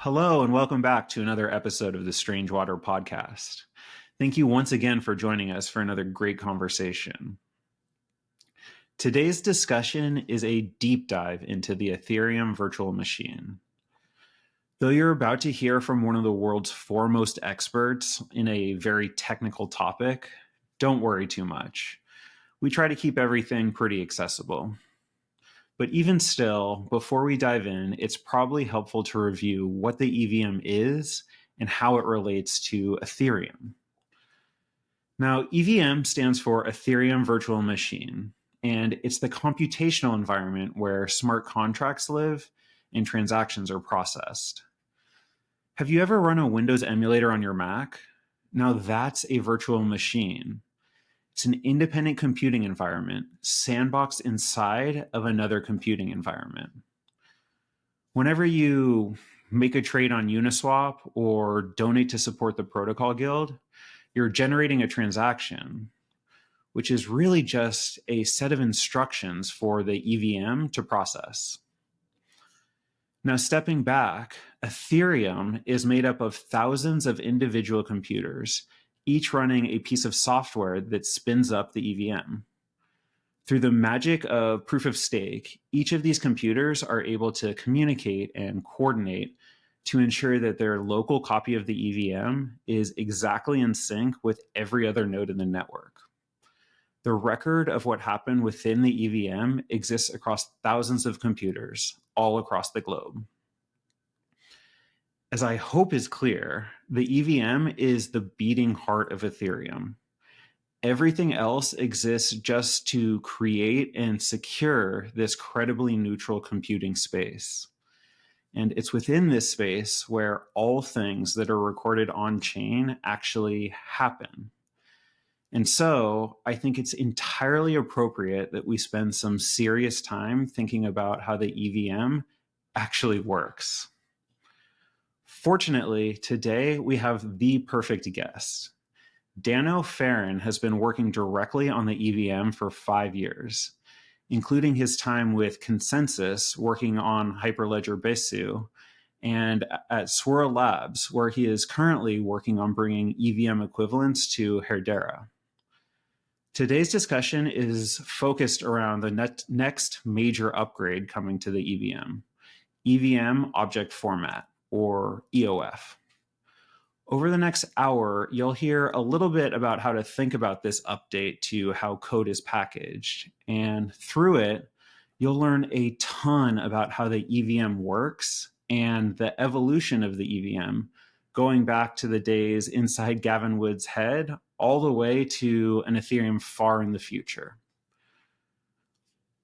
Hello, and welcome back to another episode of the Strange Water podcast. Thank you once again for joining us for another great conversation. Today's discussion is a deep dive into the Ethereum virtual machine. Though you're about to hear from one of the world's foremost experts in a very technical topic, don't worry too much. We try to keep everything pretty accessible. But even still, before we dive in, it's probably helpful to review what the EVM is and how it relates to Ethereum. Now, EVM stands for Ethereum Virtual Machine, and it's the computational environment where smart contracts live and transactions are processed. Have you ever run a Windows emulator on your Mac? Now that's a virtual machine. It's an independent computing environment, sandboxed inside of another computing environment. Whenever you make a trade on Uniswap or donate to support the Protocol Guild, you're generating a transaction, which is really just a set of instructions for the EVM to process. Now, stepping back, Ethereum is made up of thousands of individual computers, each running a piece of software that spins up the EVM. Through the magic of proof of stake, each of these computers are able to communicate and coordinate to ensure that their local copy of the EVM is exactly in sync with every other node in the network. The record of what happened within the EVM exists across thousands of computers all across the globe. As I hope is clear, the EVM is the beating heart of Ethereum. Everything else exists just to create and secure this credibly neutral computing space. And it's within this space where all things that are recorded on chain actually happen. And so I think it's entirely appropriate that we spend some serious time thinking about how the EVM actually works. Fortunately, today we have the perfect guest. Danno Ferrin has been working directly on the EVM for 5 years, including his time with Consensus working on Hyperledger Besu, and at Swirlds, where he is currently working on bringing EVM equivalents to Hedera. Today's discussion is focused around the next major upgrade coming to the EVM Object Format, or EOF. Over the next hour, you'll hear a little bit about how to think about this update to how code is packaged. And through it, you'll learn a ton about how the EVM works and the evolution of the EVM, going back to the days inside Gavin Wood's head, all the way to an Ethereum far in the future.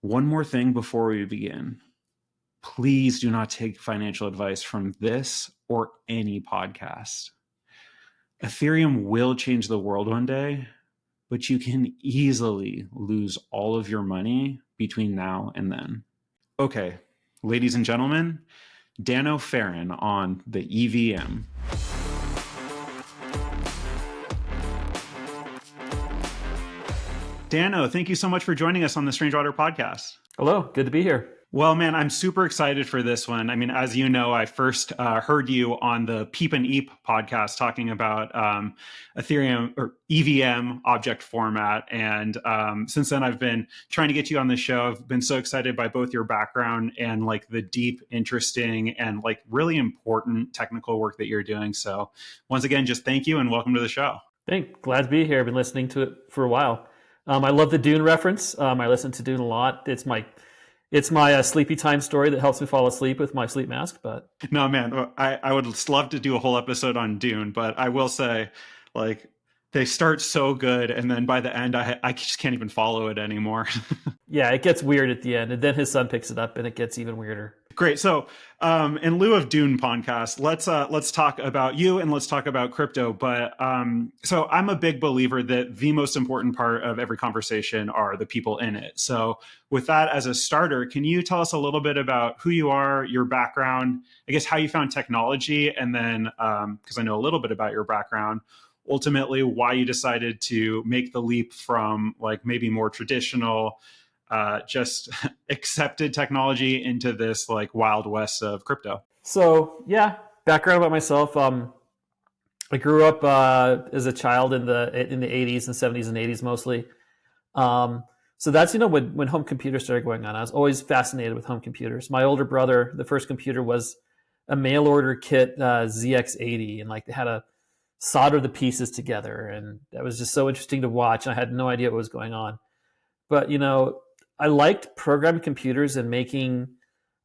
One more thing before we begin. Please do not take financial advice from this or any podcast. Ethereum will change the world one day, but you can easily lose all of your money between now and then. Okay, ladies and gentlemen, Danno Ferrin on the EVM. Danno, thank you so much for joining us on the Strange Water podcast. Hello, good to be here. Well, man, I'm super excited for this one. I mean, as you know, I first heard you on the Peep and Eep podcast talking about Ethereum or EVM object format. And since then, I've been trying to get you on the show. I've been so excited by both your background and like the deep, interesting, and like really important technical work that you're doing. So once again, just thank you and welcome to the show. Glad to be here. I've been listening to it for a while. I love the Dune reference. I listen to Dune a lot. It's my sleepy time story that helps me fall asleep with my sleep mask. But no, man, I would love to do a whole episode on Dune, but I will say, like, they start so good, and then by the end, I just can't even follow it anymore. Yeah, it gets weird at the end, and then his son picks it up, and it gets even weirder. Great. So, in lieu of Dune podcast, let's talk about you and let's talk about crypto. But so I'm a big believer that the most important part of every conversation are the people in it. So, with that as a starter, can you tell us a little bit about who you are, your background, I guess how you found technology, and then because I know a little bit about your background, ultimately why you decided to make the leap from like maybe more traditional just accepted technology into this like wild west of crypto? So yeah, background about myself. I grew up as a child in the 80s and 70s and 80s mostly. So that's, when home computers started going on. I was always fascinated with home computers. My older brother, the first computer was a mail order kit ZX80, and like they had to solder the pieces together, and that was just so interesting to watch. I had no idea what was going on. But I liked programming computers and making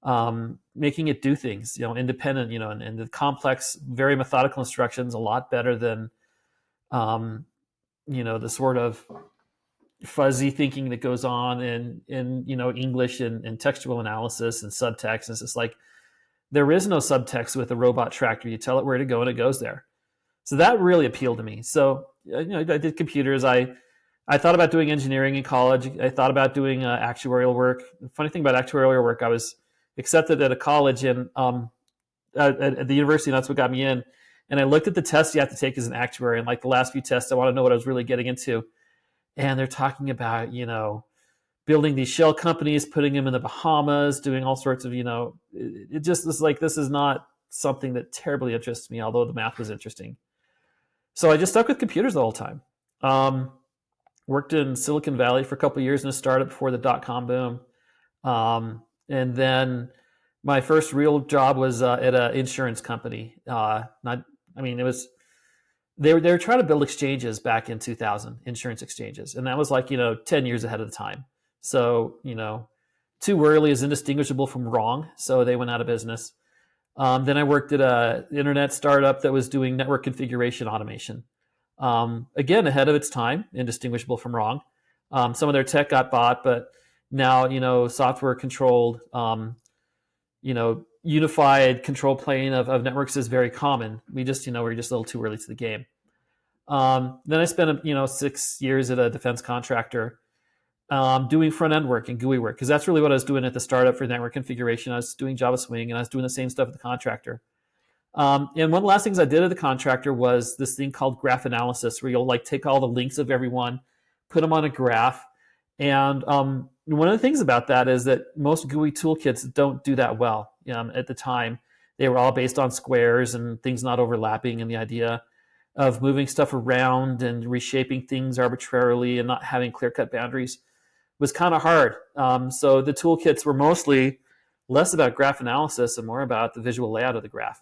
it do things, independent, and the complex, very methodical instructions a lot better than, the sort of fuzzy thinking that goes on in English and textual analysis and subtext. It's just like there is no subtext with a robot tractor. You tell it where to go and it goes there. So that really appealed to me. So I did computers. I thought about doing engineering in college. I thought about doing actuarial work. The funny thing about actuarial work, I was accepted at a college and at the university, and that's what got me in. And I looked at the tests you have to take as an actuary, and like the last few tests, I want to know what I was really getting into. And they're talking about, building these shell companies, putting them in the Bahamas, doing all sorts of, it just was like, this is not something that terribly interests me, although the math was interesting. So I just stuck with computers the whole time. Worked in Silicon Valley for a couple of years in a startup before the dot-com boom. And then my first real job was at an insurance company. They were trying to build exchanges back in 2000, insurance exchanges. And that was like, 10 years ahead of the time. So, too early is indistinguishable from wrong. So they went out of business. Then I worked at an internet startup that was doing network configuration automation. Again, ahead of its time, indistinguishable from wrong. Some of their tech got bought, but now, software controlled, unified control plane of networks is very common. We're just a little too early to the game. Then I spent 6 years at a defense contractor doing front end work and GUI work, because that's really what I was doing at the startup for network configuration. I was doing Java Swing, and I was doing the same stuff at the contractor. And one of the last things I did at the contractor was this thing called graph analysis, where you'll like take all the links of everyone, put them on a graph. And one of the things about that is that most GUI toolkits don't do that well. At the time, they were all based on squares and things not overlapping, and the idea of moving stuff around and reshaping things arbitrarily and not having clear-cut boundaries was kind of hard. So the toolkits were mostly less about graph analysis and more about the visual layout of the graph.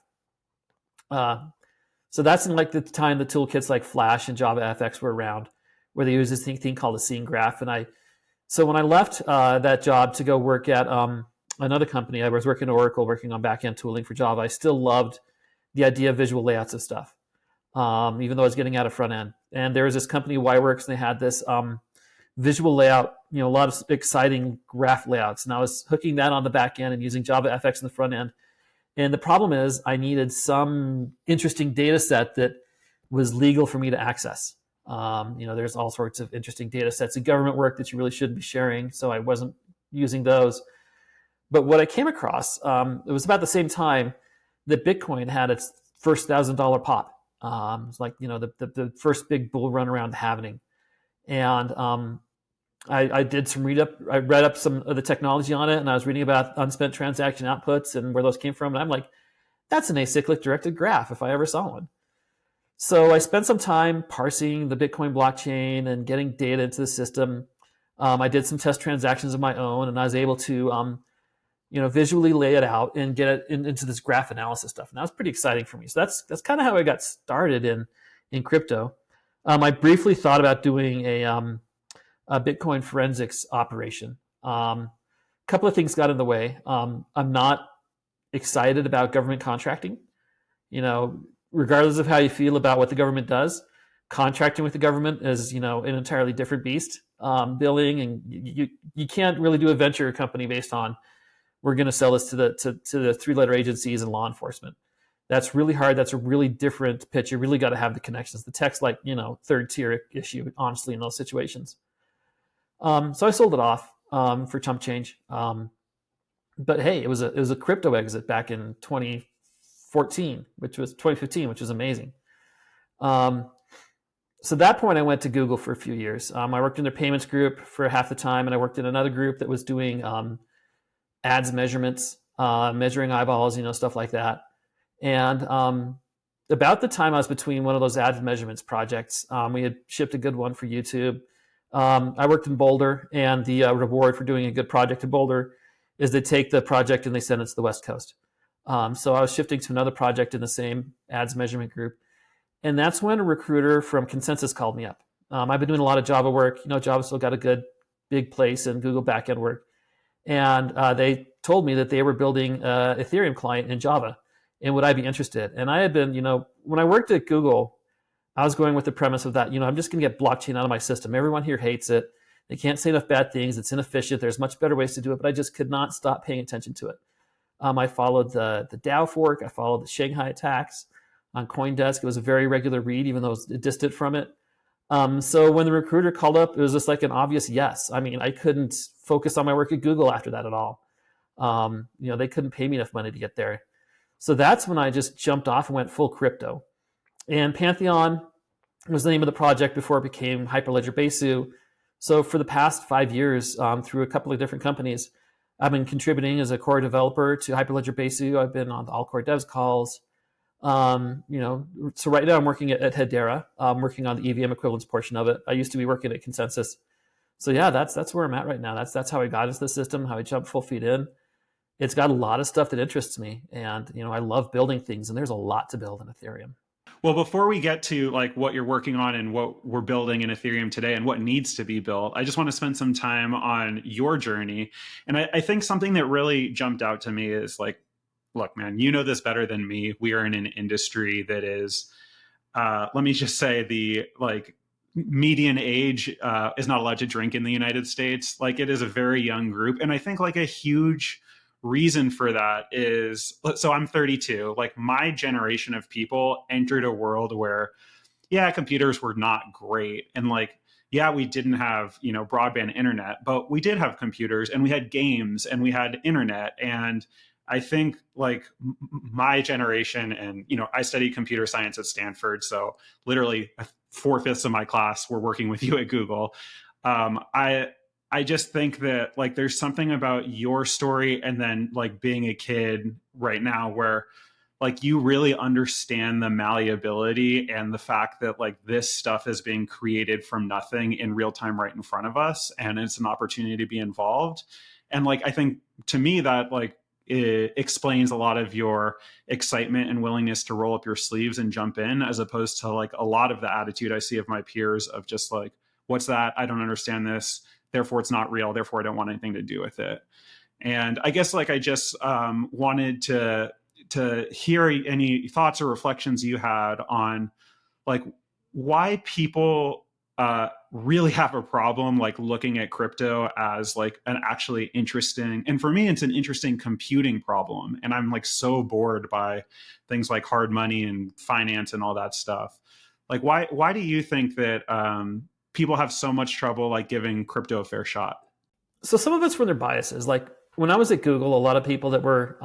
So that's in like the time the toolkits like Flash and Java FX were around, where they used this thing called a scene graph. So when I left that job to go work at another company, I was working at Oracle, working on back-end tooling for Java. I still loved the idea of visual layouts of stuff, even though I was getting out of front end. And there was this company, Yworks, and they had this visual layout, a lot of exciting graph layouts. And I was hooking that on the back end and using Java FX in the front end. And the problem is I needed some interesting data set that was legal for me to access. There's all sorts of interesting data sets in government work that you really shouldn't be sharing. So I wasn't using those. But what I came across, it was about the same time that Bitcoin had its first $1,000 pop. It was like, the first big bull run around the halvening. And I did some I read up some of the technology on it, and I was reading about unspent transaction outputs and where those came from. And I'm like, that's an acyclic directed graph if I ever saw one. So I spent some time parsing the Bitcoin blockchain and getting data into the system. I did some test transactions of my own, and I was able to, visually lay it out and get it into this graph analysis stuff. And that was pretty exciting for me. So that's kind of how I got started in crypto. I briefly thought about doing a Bitcoin forensics operation. A couple of things got in the way. I'm not excited about government contracting. Regardless of how you feel about what the government does, contracting with the government is, an entirely different beast. Billing, and you can't really do a venture company based on we're going to sell this to the three-letter agencies and law enforcement. That's really hard. That's a really different pitch. You really got to have the connections. The tech's like, third-tier issue, honestly, in those situations. So I sold it off for chump change. But hey, it was a crypto exit back in 2015, which was amazing. So at that point, I went to Google for a few years. I worked in their payments group for half the time, and I worked in another group that was doing ads measurements, measuring eyeballs, stuff like that. And about the time I was between one of those ads measurements projects, we had shipped a good one for YouTube. I worked in Boulder, and the reward for doing a good project in Boulder is they take the project and they send it to the West Coast. So I was shifting to another project in the same ads measurement group. And that's when a recruiter from Consensus called me up. I've been doing a lot of Java work. Java still got a good big place in Google backend work. And they told me that they were building an Ethereum client in Java. And would I be interested? And I had been, when I worked at Google, I was going with the premise of that, I'm just going to get blockchain out of my system. Everyone here hates it. They can't say enough bad things. It's inefficient. There's much better ways to do it, but I just could not stop paying attention to it. I followed the DAO fork. I followed the Shanghai attacks on CoinDesk. It was a very regular read, even though it was distant from it. So when the recruiter called up, it was just like an obvious yes. I mean, I couldn't focus on my work at Google after that at all. They couldn't pay me enough money to get there. So that's when I just jumped off and went full crypto. And Pantheon was the name of the project before it became Hyperledger Besu. So for the past 5 years, through a couple of different companies, I've been contributing as a core developer to Hyperledger Besu. I've been on the all core devs calls. So right now I'm working at Hedera. I'm working on the EVM equivalence portion of it. I used to be working at Consensus. So yeah, that's where I'm at right now. That's how I got into the system, how I jumped full feet in. It's got a lot of stuff that interests me, and I love building things, and there's a lot to build in Ethereum. Well, before we get to like what you're working on and what we're building in Ethereum today and what needs to be built, I just want to spend some time on your journey. And I think something that really jumped out to me is like, look, man, you know this better than me. We are in an industry that is, let me just say, the like median age is not allowed to drink in the United States. Like, it is a very young group. And I think like a huge reason for that is, so I'm 32, like my generation of people entered a world where, yeah, computers were not great. And like, yeah, we didn't have, broadband internet, but we did have computers and we had games and we had internet. And I think like my generation, and, I studied computer science at Stanford. So literally 4/5 of my class were working with you at Google. I just think that like there's something about your story and then like being a kid right now where like you really understand the malleability and the fact that like this stuff is being created from nothing in real time right in front of us, and it's an opportunity to be involved. And like I think to me that like it explains a lot of your excitement and willingness to roll up your sleeves and jump in, as opposed to like a lot of the attitude I see of my peers of just like, what's that? I don't understand this. Therefore, it's not real. Therefore, I don't want anything to do with it. And I guess like I just wanted to hear any thoughts or reflections you had on like why people really have a problem like looking at crypto as like an actually interesting, and for me, it's an interesting computing problem. And I'm like so bored by things like hard money and finance and all that stuff. Like, why do you think that people have so much trouble like giving crypto a fair shot? So some of it's from their biases. Like when I was at Google, a lot of people that were,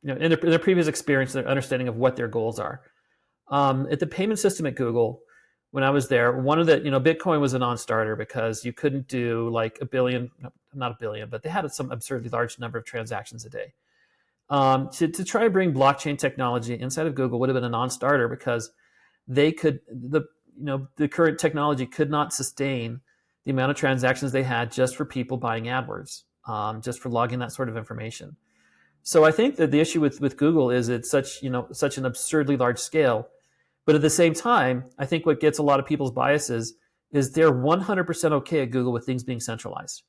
in their previous experience, their understanding of what their goals are. At the payment system at Google, when I was there, one of the, Bitcoin was a non-starter because you couldn't do like a billion, not a billion, but they had some absurdly large number of transactions a day. To try and bring blockchain technology inside of Google would have been a non-starter because the current technology could not sustain the amount of transactions they had just for people buying AdWords, just for logging that sort of information. So I think that the issue with Google is it's such an absurdly large scale. But at the same time, I think what gets a lot of people's biases is they're 100% okay at Google with things being centralized.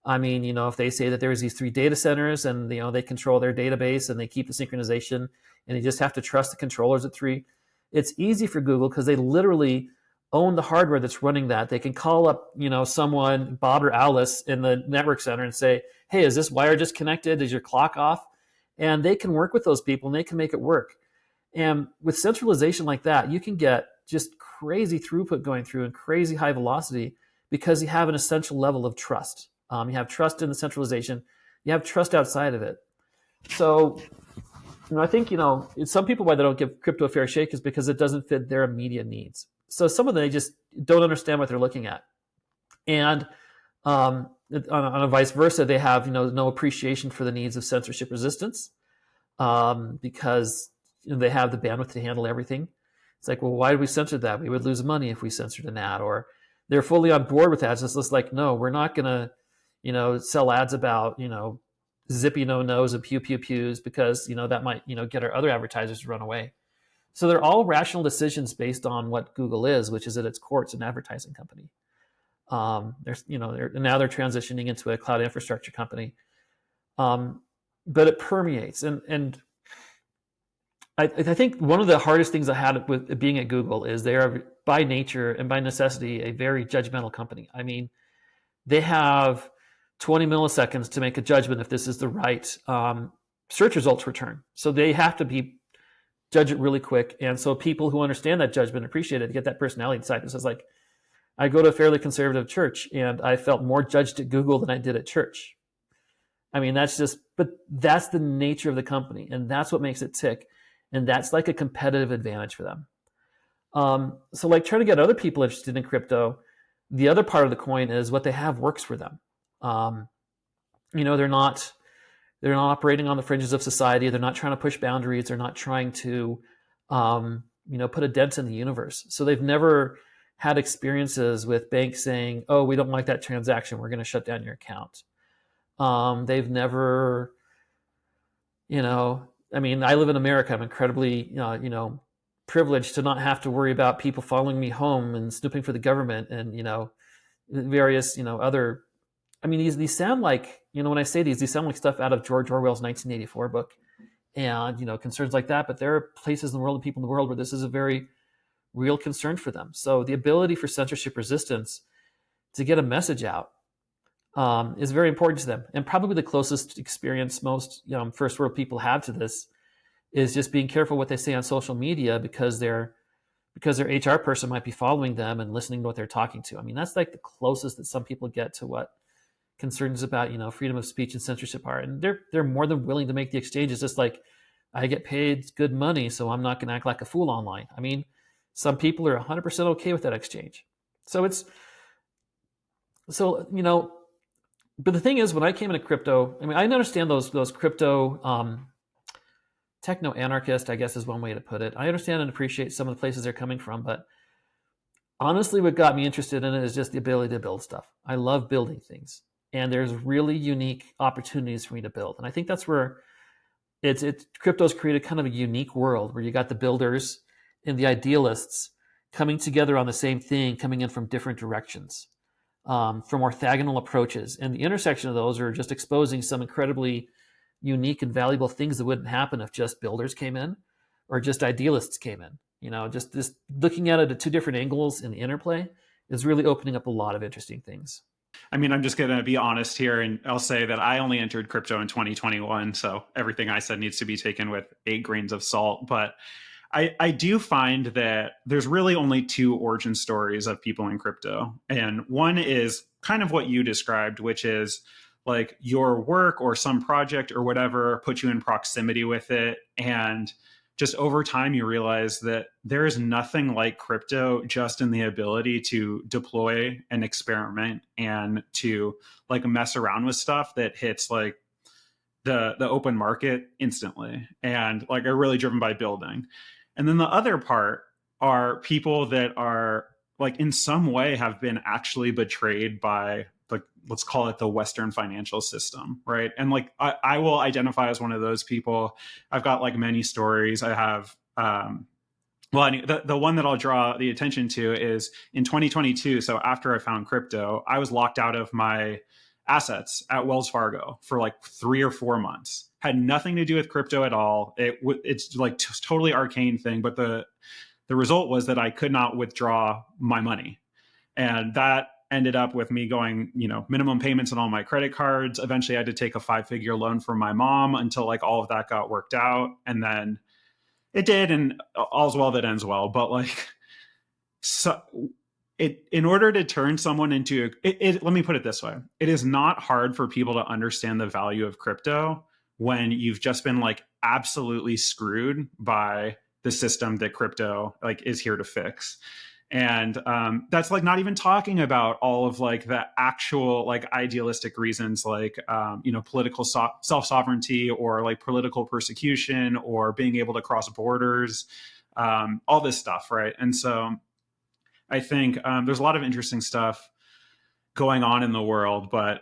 I mean, if they say that there's these 3 data centers and, they control their database and they keep the synchronization and you just have to trust the controllers at 3, it's easy for Google because they literally own the hardware that's running that. They can call up, someone, Bob or Alice in the network center and say, hey, is this wire disconnected? Is your clock off? And they can work with those people and they can make it work. And with centralization like that, you can get just crazy throughput going through and crazy high velocity because you have an essential level of trust. You have trust in the centralization. You have trust outside of it. So, I think, some people why they don't give crypto a fair shake is because it doesn't fit their immediate needs. So some of them, they just don't understand what they're looking at. And on a vice versa, they have, no appreciation for the needs of censorship resistance because they have the bandwidth to handle everything. It's like, well, why did we censor that? We would lose money if we censored an ad. Or they're fully on board with ads. It's just like, no, we're not going to, sell ads about, zippy no-nos and pew-pew-pews because, that might, get our other advertisers to run away. So they're all rational decisions based on what Google is, which is at its core, it's an advertising company. Now they're transitioning into a cloud infrastructure company. But it permeates. And I think one of the hardest things I had with being at Google is they are by nature and by necessity a very judgmental company. I mean, they have 20 milliseconds to make a judgment if this is the right search results return. So they have to judge it really quick. And so people who understand that judgment appreciate it, get that personality inside. It's just like, I go to a fairly conservative church and I felt more judged at Google than I did at church. I mean, but that's the nature of the company, and that's what makes it tick. And that's like a competitive advantage for them. So like trying to get other people interested in crypto, the other part of the coin is what they have works for them. They're not operating on the fringes of society. They're not trying to push boundaries. They're not trying to, put a dent in the universe. So they've never had experiences with banks saying, oh, we don't like that transaction, we're going to shut down your account. They've never, I live in America. I'm incredibly, privileged to not have to worry about people following me home and snooping for the government and, various, other. I mean, these sound like, when I say these sound like stuff out of George Orwell's 1984 book and, concerns like that. But there are places in the world and people in the world where this is a very real concern for them. So the ability for censorship resistance to get a message out is very important to them. And probably the closest experience most first world people have to this is just being careful what they say on social media because their HR person might be following them and listening to what they're talking to. I mean, that's like the closest that some people get to what concerns about, freedom of speech and censorship are. And they're more than willing to make the exchange. It's just like, I get paid good money, so I'm not going to act like a fool online. I mean, some people are 100% okay with that exchange. But the thing is, when I came into crypto, I mean, I understand those crypto techno-anarchist, I guess is one way to put it. I understand and appreciate some of the places they're coming from, but honestly, what got me interested in it is just the ability to build stuff. I love building things, and there's really unique opportunities for me to build. And I think that's where crypto's created kind of a unique world where you got the builders and the idealists coming together on the same thing, coming in from different directions, from orthogonal approaches. And the intersection of those are just exposing some incredibly unique and valuable things that wouldn't happen if just builders came in or just idealists came in. Just looking at it at two different angles in the interplay is really opening up a lot of interesting things. I mean, I'm just going to be honest here, and I'll say that I only entered crypto in 2021, so everything I said needs to be taken with 8 grains of salt. But I do find that there's really only 2 origin stories of people in crypto. And one is kind of what you described, which is like your work or some project or whatever put you in proximity with it. And just over time, you realize that there is nothing like crypto just in the ability to deploy and experiment and to like mess around with stuff that hits like the open market instantly and like are really driven by building. And then the other part are people that are like in some way have been actually betrayed by, like, let's call it the Western financial system, right? And like I will identify as one of those people. I've got like many stories. I have the one that I'll draw the attention to is in 2022. So after I found crypto, I was locked out of my assets at Wells Fargo for like 3 or 4 months. Had nothing to do with crypto at all. It's like totally arcane thing, but the result was that I could not withdraw my money, and that ended up with me going, minimum payments on all my credit cards. Eventually, I had to take a 5-figure loan from my mom until like all of that got worked out, and then it did, and all's well that ends well. But like, so in order to turn someone into let me put it this way: it is not hard for people to understand the value of crypto when you've just been like absolutely screwed by the system that crypto like is here to fix. And that's like not even talking about all of like the actual like idealistic reasons, like political self-sovereignty, or like political persecution, or being able to cross borders, all this stuff, right? And so I think there's a lot of interesting stuff going on in the world, but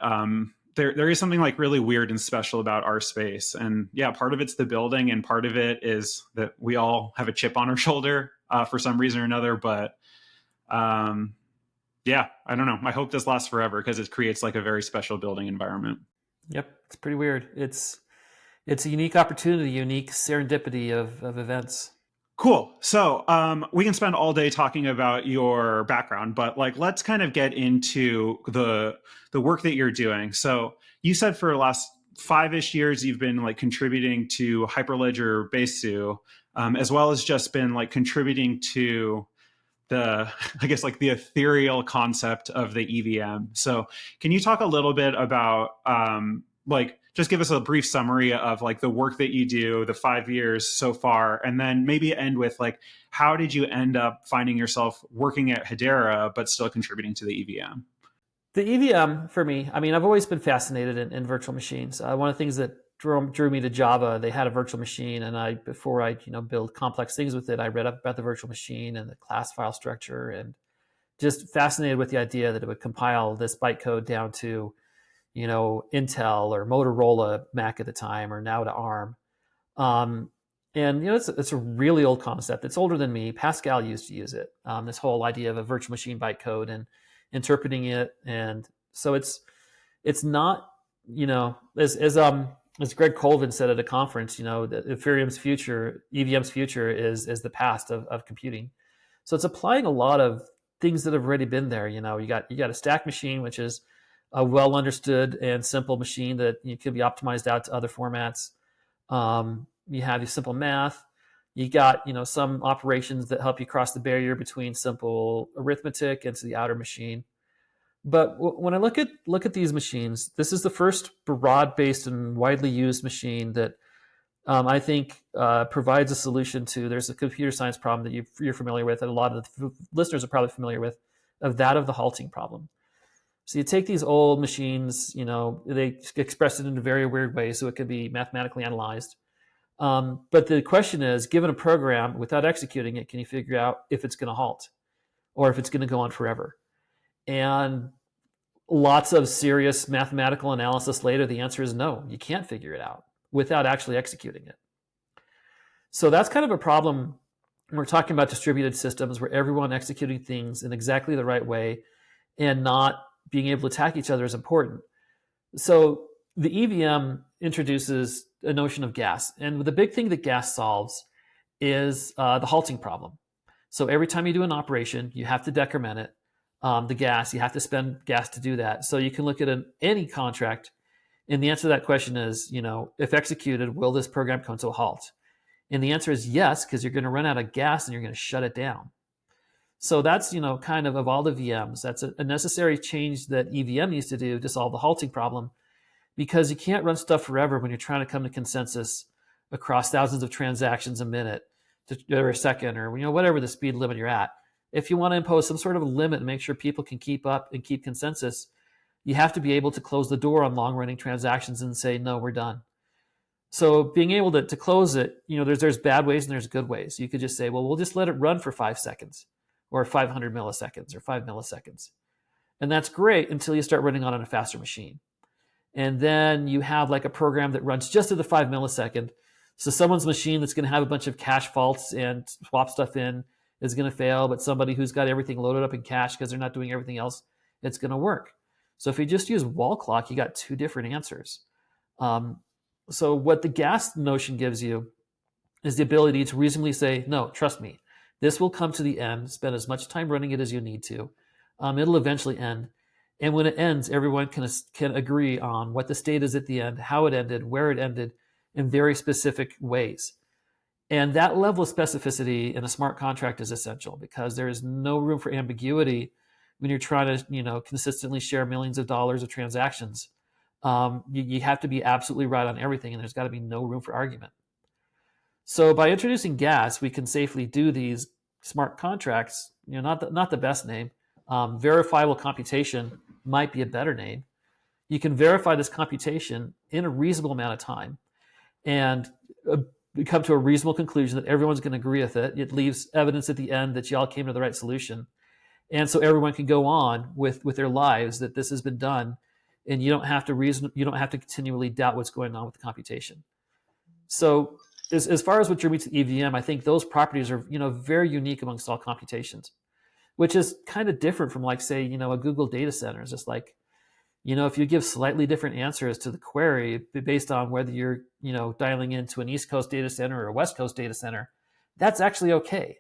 there is something like really weird and special about our space. And yeah, part of it's the building, and part of it is that we all have a chip on our shoulder for some reason or another. But yeah, I don't know. I hope this lasts forever, because it creates like a very special building environment. Yep, it's pretty weird. It's a unique opportunity, unique serendipity of events. Cool. So we can spend all day talking about your background, but like let's kind of get into the work that you're doing. So you said for the last 5-ish years you've been like contributing to Hyperledger Besu, as well as just been like contributing to the, I guess, like the ethereal concept of the EVM. So can you talk a little bit about like just give us a brief summary of like the work that you do, the 5 years so far, and then maybe end with like, how did you end up finding yourself working at Hedera, but still contributing to the EVM? The EVM for me, I mean, I've always been fascinated in virtual machines. One of the things that drew me to Java, they had a virtual machine, and before I build complex things with it, I read up about the virtual machine and the class file structure, and just fascinated with the idea that it would compile this bytecode down to Intel or Motorola Mac at the time, or now to ARM. And it's a really old concept. It's older than me. Pascal used to use it. This whole idea of a virtual machine bytecode and interpreting it, and so it's not as Greg Colvin said at a conference, that Ethereum's future, EVM's future is the past of computing. So it's applying a lot of things that have already been there. You got a stack machine, which is a well understood and simple machine that can be optimized out to other formats. You have your simple math. You got some operations that help you cross the barrier between simple arithmetic into the outer machine. But when I look at these machines, this is the first broad-based and widely used machine that I think provides a solution to. There's a computer science problem that you're familiar with, and a lot of the listeners are probably familiar with, of the halting problem. So you take these old machines, they express it in a very weird way, so it could be mathematically analyzed. But the question is, given a program, without executing it, can you figure out if it's going to halt or if it's going to go on forever? And lots of serious mathematical analysis later, the answer is no, you can't figure it out without actually executing it. So that's kind of a problem when we're talking about distributed systems, where everyone executing things in exactly the right way and not being able to attack each other is important. So the EVM introduces a notion of gas. And the big thing that gas solves is the halting problem. So every time you do an operation, you have to decrement it. The gas, you have to spend gas to do that. So you can look at any contract, and the answer to that question is, if executed, will this program come to a halt? And the answer is yes, because you're going to run out of gas and you're going to shut it down. So that's, kind of all the VMs. That's a necessary change that EVM needs to do to solve the halting problem, because you can't run stuff forever when you're trying to come to consensus across thousands of transactions a minute or a second, or whatever the speed limit you're at. If you want to impose some sort of a limit and make sure people can keep up and keep consensus, you have to be able to close the door on long-running transactions and say, no, we're done. So being able to close it, there's bad ways and there's good ways. You could just say, well, we'll just let it run for 5 seconds or 500 milliseconds or 5 milliseconds. And that's great until you start running on a faster machine. And then you have like a program that runs just at the 5 millisecond. So someone's machine that's going to have a bunch of cache faults and swap stuff in is going to fail, but somebody who's got everything loaded up in cache because they're not doing everything else, it's going to work. So if you just use wall clock, you got 2 different answers. So what the gas notion gives you is the ability to reasonably say, no, trust me, this will come to the end, spend as much time running it as you need to. It'll eventually end. And when it ends, everyone can agree on what the state is at the end, how it ended, where it ended, in very specific ways. And that level of specificity in a smart contract is essential, because there is no room for ambiguity when you're trying to, consistently share millions of dollars of transactions. You have to be absolutely right on everything, and there's got to be no room for argument. So by introducing gas, we can safely do these smart contracts, not the best name. Verifiable computation might be a better name. You can verify this computation in a reasonable amount of time and come to a reasonable conclusion that everyone's going to agree with it. It leaves evidence at the end that y'all came to the right solution. And so everyone can go on with their lives, that this has been done, and you don't have to continually doubt what's going on with the computation. So as far as what drew me to EVM, I think those properties are very unique amongst all computations, which is kind of different from, like, say, a Google data center. It's just like, if you give slightly different answers to the query based on whether you're dialing into an East Coast data center or a West Coast data center, that's actually okay.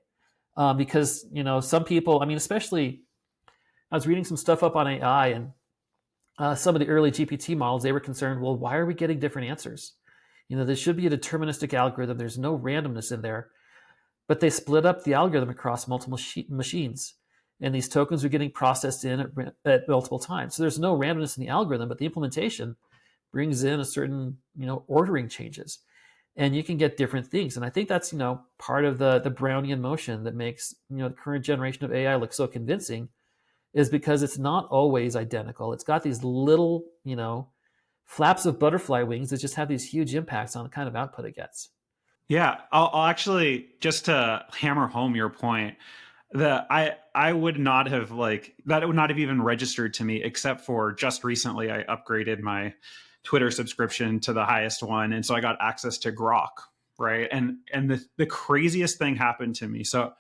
Because some people, especially, I was reading some stuff up on AI, and some of the early GPT models, they were concerned, well, why are we getting different answers? There should be a deterministic algorithm. There's no randomness in there. But they split up the algorithm across multiple machines, and these tokens are getting processed in at multiple times. So there's no randomness in the algorithm, but the implementation brings in a certain ordering changes, and you can get different things. And I think that's part of the Brownian motion that makes the current generation of AI look so convincing, is because it's not always identical. It's got these little flaps of butterfly wings that just have these huge impacts on the kind of output it gets. Yeah, I'll actually, just to hammer home your point, that I would not have that would not have even registered to me, except for just recently I upgraded my Twitter subscription to the highest one, and so I got access to Grok, right? And the craziest thing happened to me. So,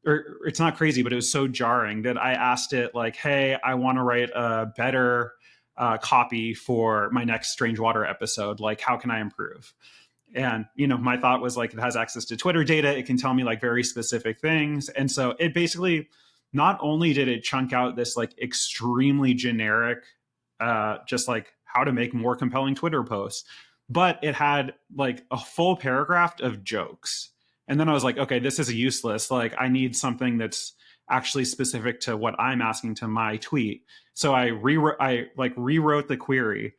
or it's not crazy, but it was so jarring that I asked it, like, hey, I want to write a better copy for my next Strange Water episode. Like, how can I improve? And, my thought was, like, it has access to Twitter data. It can tell me, like, very specific things. And so it basically, not only did it chunk out this, like, extremely generic, just like how to make more compelling Twitter posts, but it had, like, a full paragraph of jokes. And then I was like, okay, this is useless. Like, I need something that's actually specific to what I'm asking to my tweet. So I rewrote the query,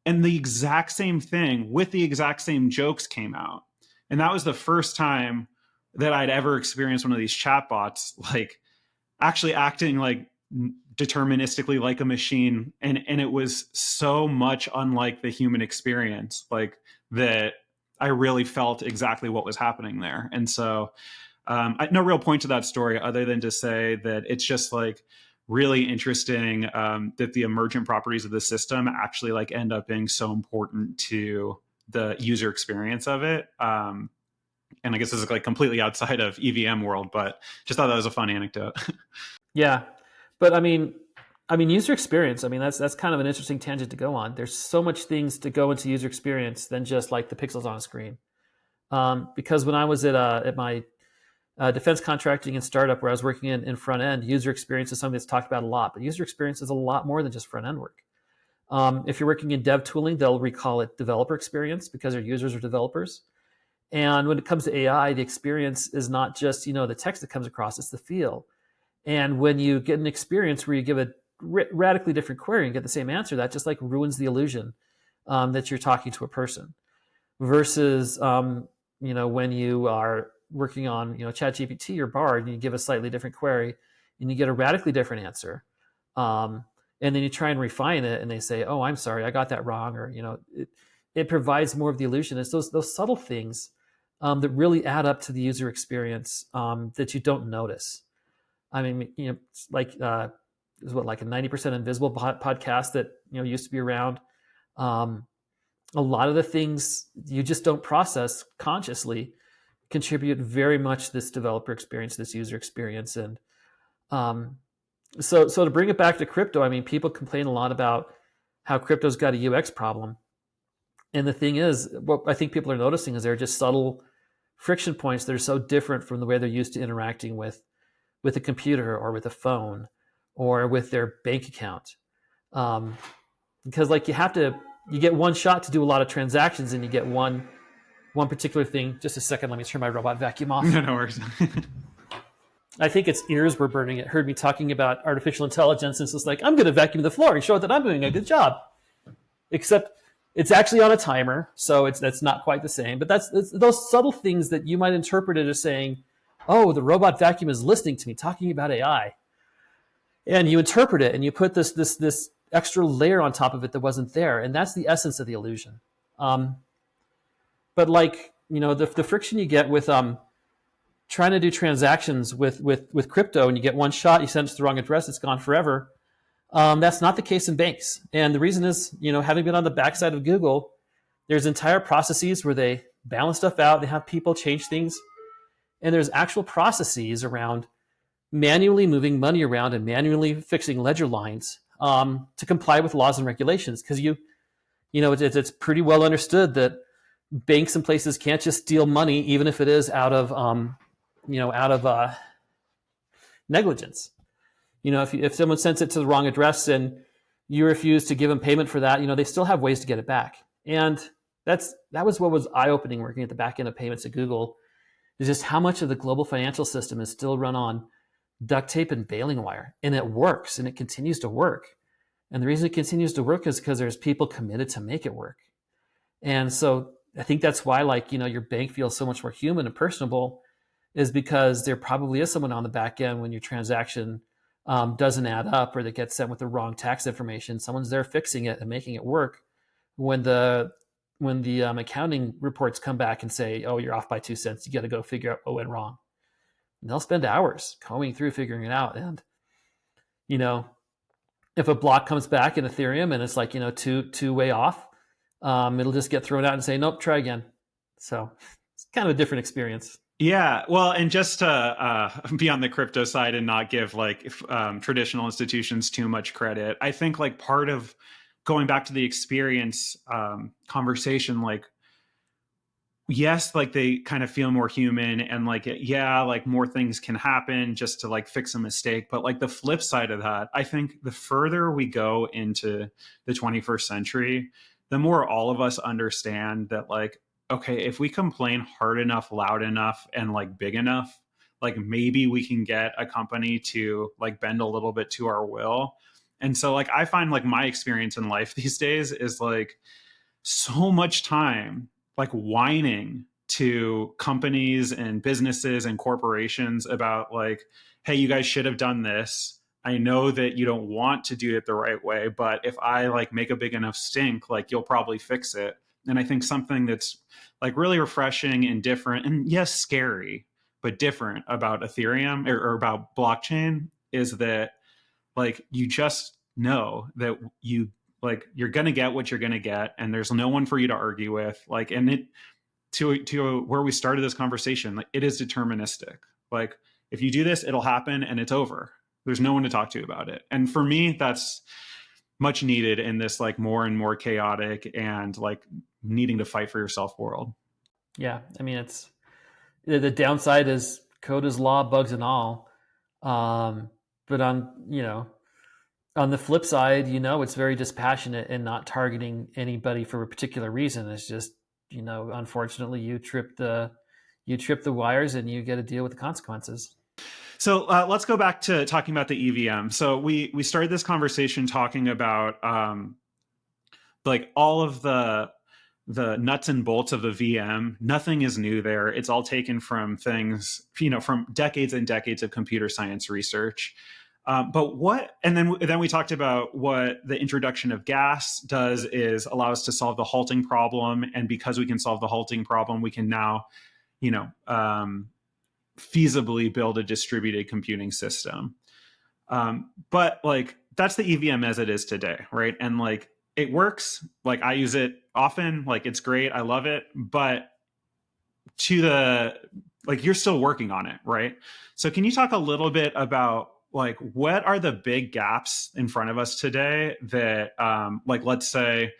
and the exact same thing with the exact same jokes came out. And that was the first time that I'd ever experienced one of these chatbots, like, actually acting like deterministically like a machine. And it was so much unlike the human experience, like, that I really felt exactly what was happening there. And so no real point to that story other than to say that it's just, like, really interesting that the emergent properties of the system actually, like, end up being so important to the user experience of it. And I guess this is, like, completely outside of EVM world, but just thought that was a fun anecdote. Yeah, but I mean, user experience. That's kind of an interesting tangent to go on. There's so much things to go into user experience than just, like, the pixels on a screen. Because when I was at my defense contracting and startup, where I was working in front end, user experience is something that's talked about a lot. But user experience is a lot more than just front end work. If you're working in dev tooling, they'll recall it developer experience because their users are developers. And when it comes to AI, the experience is not just the text that comes across; it's the feel. And when you get an experience where you give a radically different query and get the same answer, that just, like, ruins the illusion that you're talking to a person. Versus when you are working on ChatGPT or Bard, and you give a slightly different query and you get a radically different answer, and then you try and refine it, and they say, oh, I'm sorry, I got that wrong, or it provides more of the illusion. It's those subtle things that really add up to the user experience that you don't notice. It's like is what, like, a 90% invisible podcast that used to be around. A lot of the things you just don't process consciously contribute very much to this developer experience, this user experience. And so to bring it back to crypto, people complain a lot about how crypto's got a UX problem. And the thing is, what I think people are noticing is there are just subtle friction points that are so different from the way they're used to interacting with a computer or with a phone or with their bank account. Because, like, you get one shot to do a lot of transactions, and you get one particular thing. Just a second, let me turn my robot vacuum off. No worries. I think its ears were burning. It heard me talking about artificial intelligence, and it's just like, I'm going to vacuum the floor and show it that I'm doing a good job. Except it's actually on a timer, so that's not quite the same. But that's those subtle things that you might interpret it as saying, oh, the robot vacuum is listening to me talking about AI. And you interpret it and you put this extra layer on top of it that wasn't there. And that's the essence of the illusion. But like, the friction you get with trying to do transactions with crypto, and you get one shot, you send it to the wrong address, it's gone forever. That's not the case in banks. And the reason is, having been on the backside of Google, there's entire processes where they balance stuff out. They have people change things. And there's actual processes around manually moving money around and manually fixing ledger lines to comply with laws and regulations. Because it's pretty well understood that banks and places can't just steal money, even if it is out of negligence. If someone sends it to the wrong address and you refuse to give them payment for that, they still have ways to get it back. And that was what was eye-opening working at the back end of payments at Google, is just how much of the global financial system is still run on duct tape and baling wire. And it works, and it continues to work. And the reason it continues to work is because there's people committed to make it work. And so I think that's why, your bank feels so much more human and personable, is because there probably is someone on the back end when your transaction doesn't add up or they get sent with the wrong tax information. Someone's there fixing it and making it work. When the accounting reports come back and say, oh, you're off by 2 cents, you got to go figure out what went wrong. And they'll spend hours combing through figuring it out. And, if a block comes back in Ethereum and it's like, two-way off, it'll just get thrown out and say, nope, try again. So it's kind of a different experience. Yeah, well, and just to be on the crypto side and not give traditional institutions too much credit, I think part of going back to the experience conversation, yes, they kind of feel more human and more things can happen just to fix a mistake. But the flip side of that, I think the further we go into the 21st century, the more all of us understand that okay, if we complain hard enough, loud enough, and big enough, maybe we can get a company to bend a little bit to our will. And so I find my experience in life these days is so much time whining to companies and businesses and corporations about hey, you guys should have done this. I know that you don't want to do it the right way, but if I make a big enough stink, you'll probably fix it. And I think something that's really refreshing and different, and yes, scary, but different about Ethereum or about blockchain is that you just know that you're going to get what you're going to get, and there's no one for you to argue with. And it to where we started this conversation, it is deterministic. If you do this, it'll happen and it's over. There's no one to talk to about it. And for me, that's much needed in this more and more chaotic and needing to fight for yourself world. Yeah, I mean, it's the downside is code is law, bugs and all. But on the flip side, it's very dispassionate and not targeting anybody for a particular reason. It's just, unfortunately, you trip the wires and you get to deal with the consequences. So let's go back to talking about the EVM. So we started this conversation talking about all of the nuts and bolts of a VM. Nothing is new there. It's all taken from things, from decades and decades of computer science research. And then we talked about what the introduction of gas does is allow us to solve the halting problem. And because we can solve the halting problem, we can now, feasibly build a distributed computing system. But that's the EVM as it is today, right? And it works. I use it often. It's great. I love it. But you're still working on it, right? So can you talk a little bit about what are the big gaps in front of us today that let's say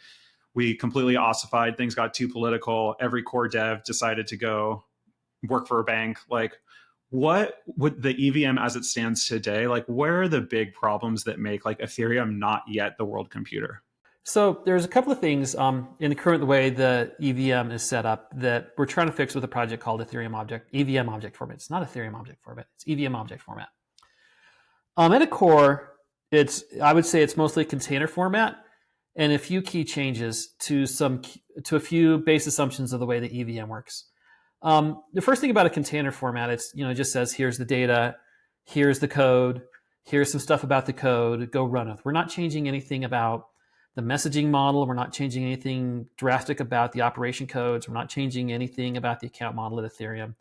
we completely ossified, things got too political, every core dev decided to go work for a bank. What would the EVM as it stands today, where are the big problems that make Ethereum not yet the world computer? So there's a couple of things in the current way the EVM is set up that we're trying to fix with a project called EVM object format. It's not Ethereum object format, it's EVM object format. At a core, I would say it's mostly container format and a few key changes to a few base assumptions of the way the EVM works. The first thing about a container format, it's, it just says, here's the data, here's the code, here's some stuff about the code, go run it. We're not changing anything about the messaging model. We're not changing anything drastic about the operation codes. We're not changing anything about the account model at Ethereum.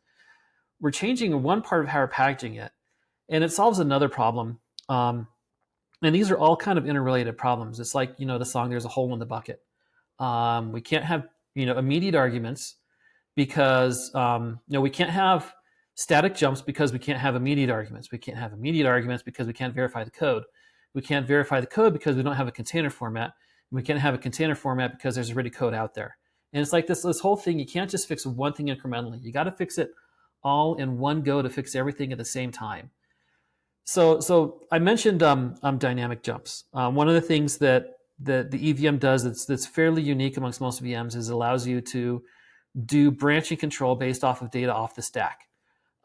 We're changing one part of how we're packaging it, and it solves another problem. And these are all kind of interrelated problems. It's like, the song, there's a hole in the bucket. We can't have, immediate arguments because, we can't have static jumps because we can't have immediate arguments. We can't have immediate arguments because we can't verify the code. We can't verify the code because we don't have a container format. We can't have a container format because there's already code out there. And it's like this whole thing, you can't just fix one thing incrementally. You got to fix it all in one go to fix everything at the same time. So I mentioned dynamic jumps. One of the things that the EVM does that's fairly unique amongst most VMs is it allows you to do branching control based off of data off the stack.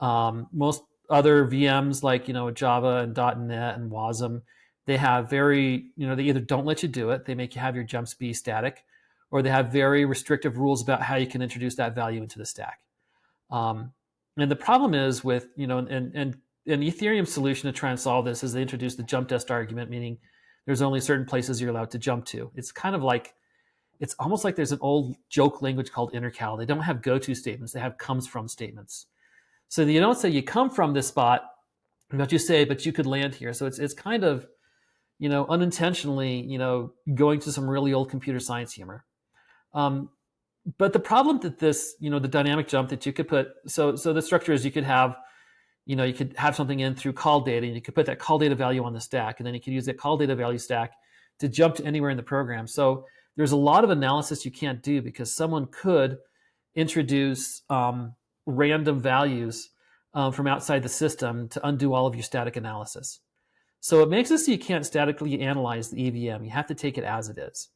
Most other VMs like Java and .NET and Wasm, they have very, they either don't let you do it, they make you have your jumps be static, or they have very restrictive rules about how you can introduce that value into the stack. And the problem is with, and an Ethereum solution to try and solve this is they introduced the jump test argument, meaning there's only certain places you're allowed to jump to. It's kind of like, it's almost like there's an old joke language called intercal. They don't have go-to statements, they have comes from statements. So you don't say you come from this spot, but you say, but you could land here. So it's kind of, unintentionally, going to some really old computer science humor. But the problem that this, the dynamic jump that you could put, so the structure is you could have something in through call data, and you could put that call data value on the stack, and then you could use that call data value stack to jump to anywhere in the program. So there's a lot of analysis you can't do because someone could introduce random values from outside the system to undo all of your static analysis. So it makes it so you can't statically analyze the EVM. You have to take it as it is.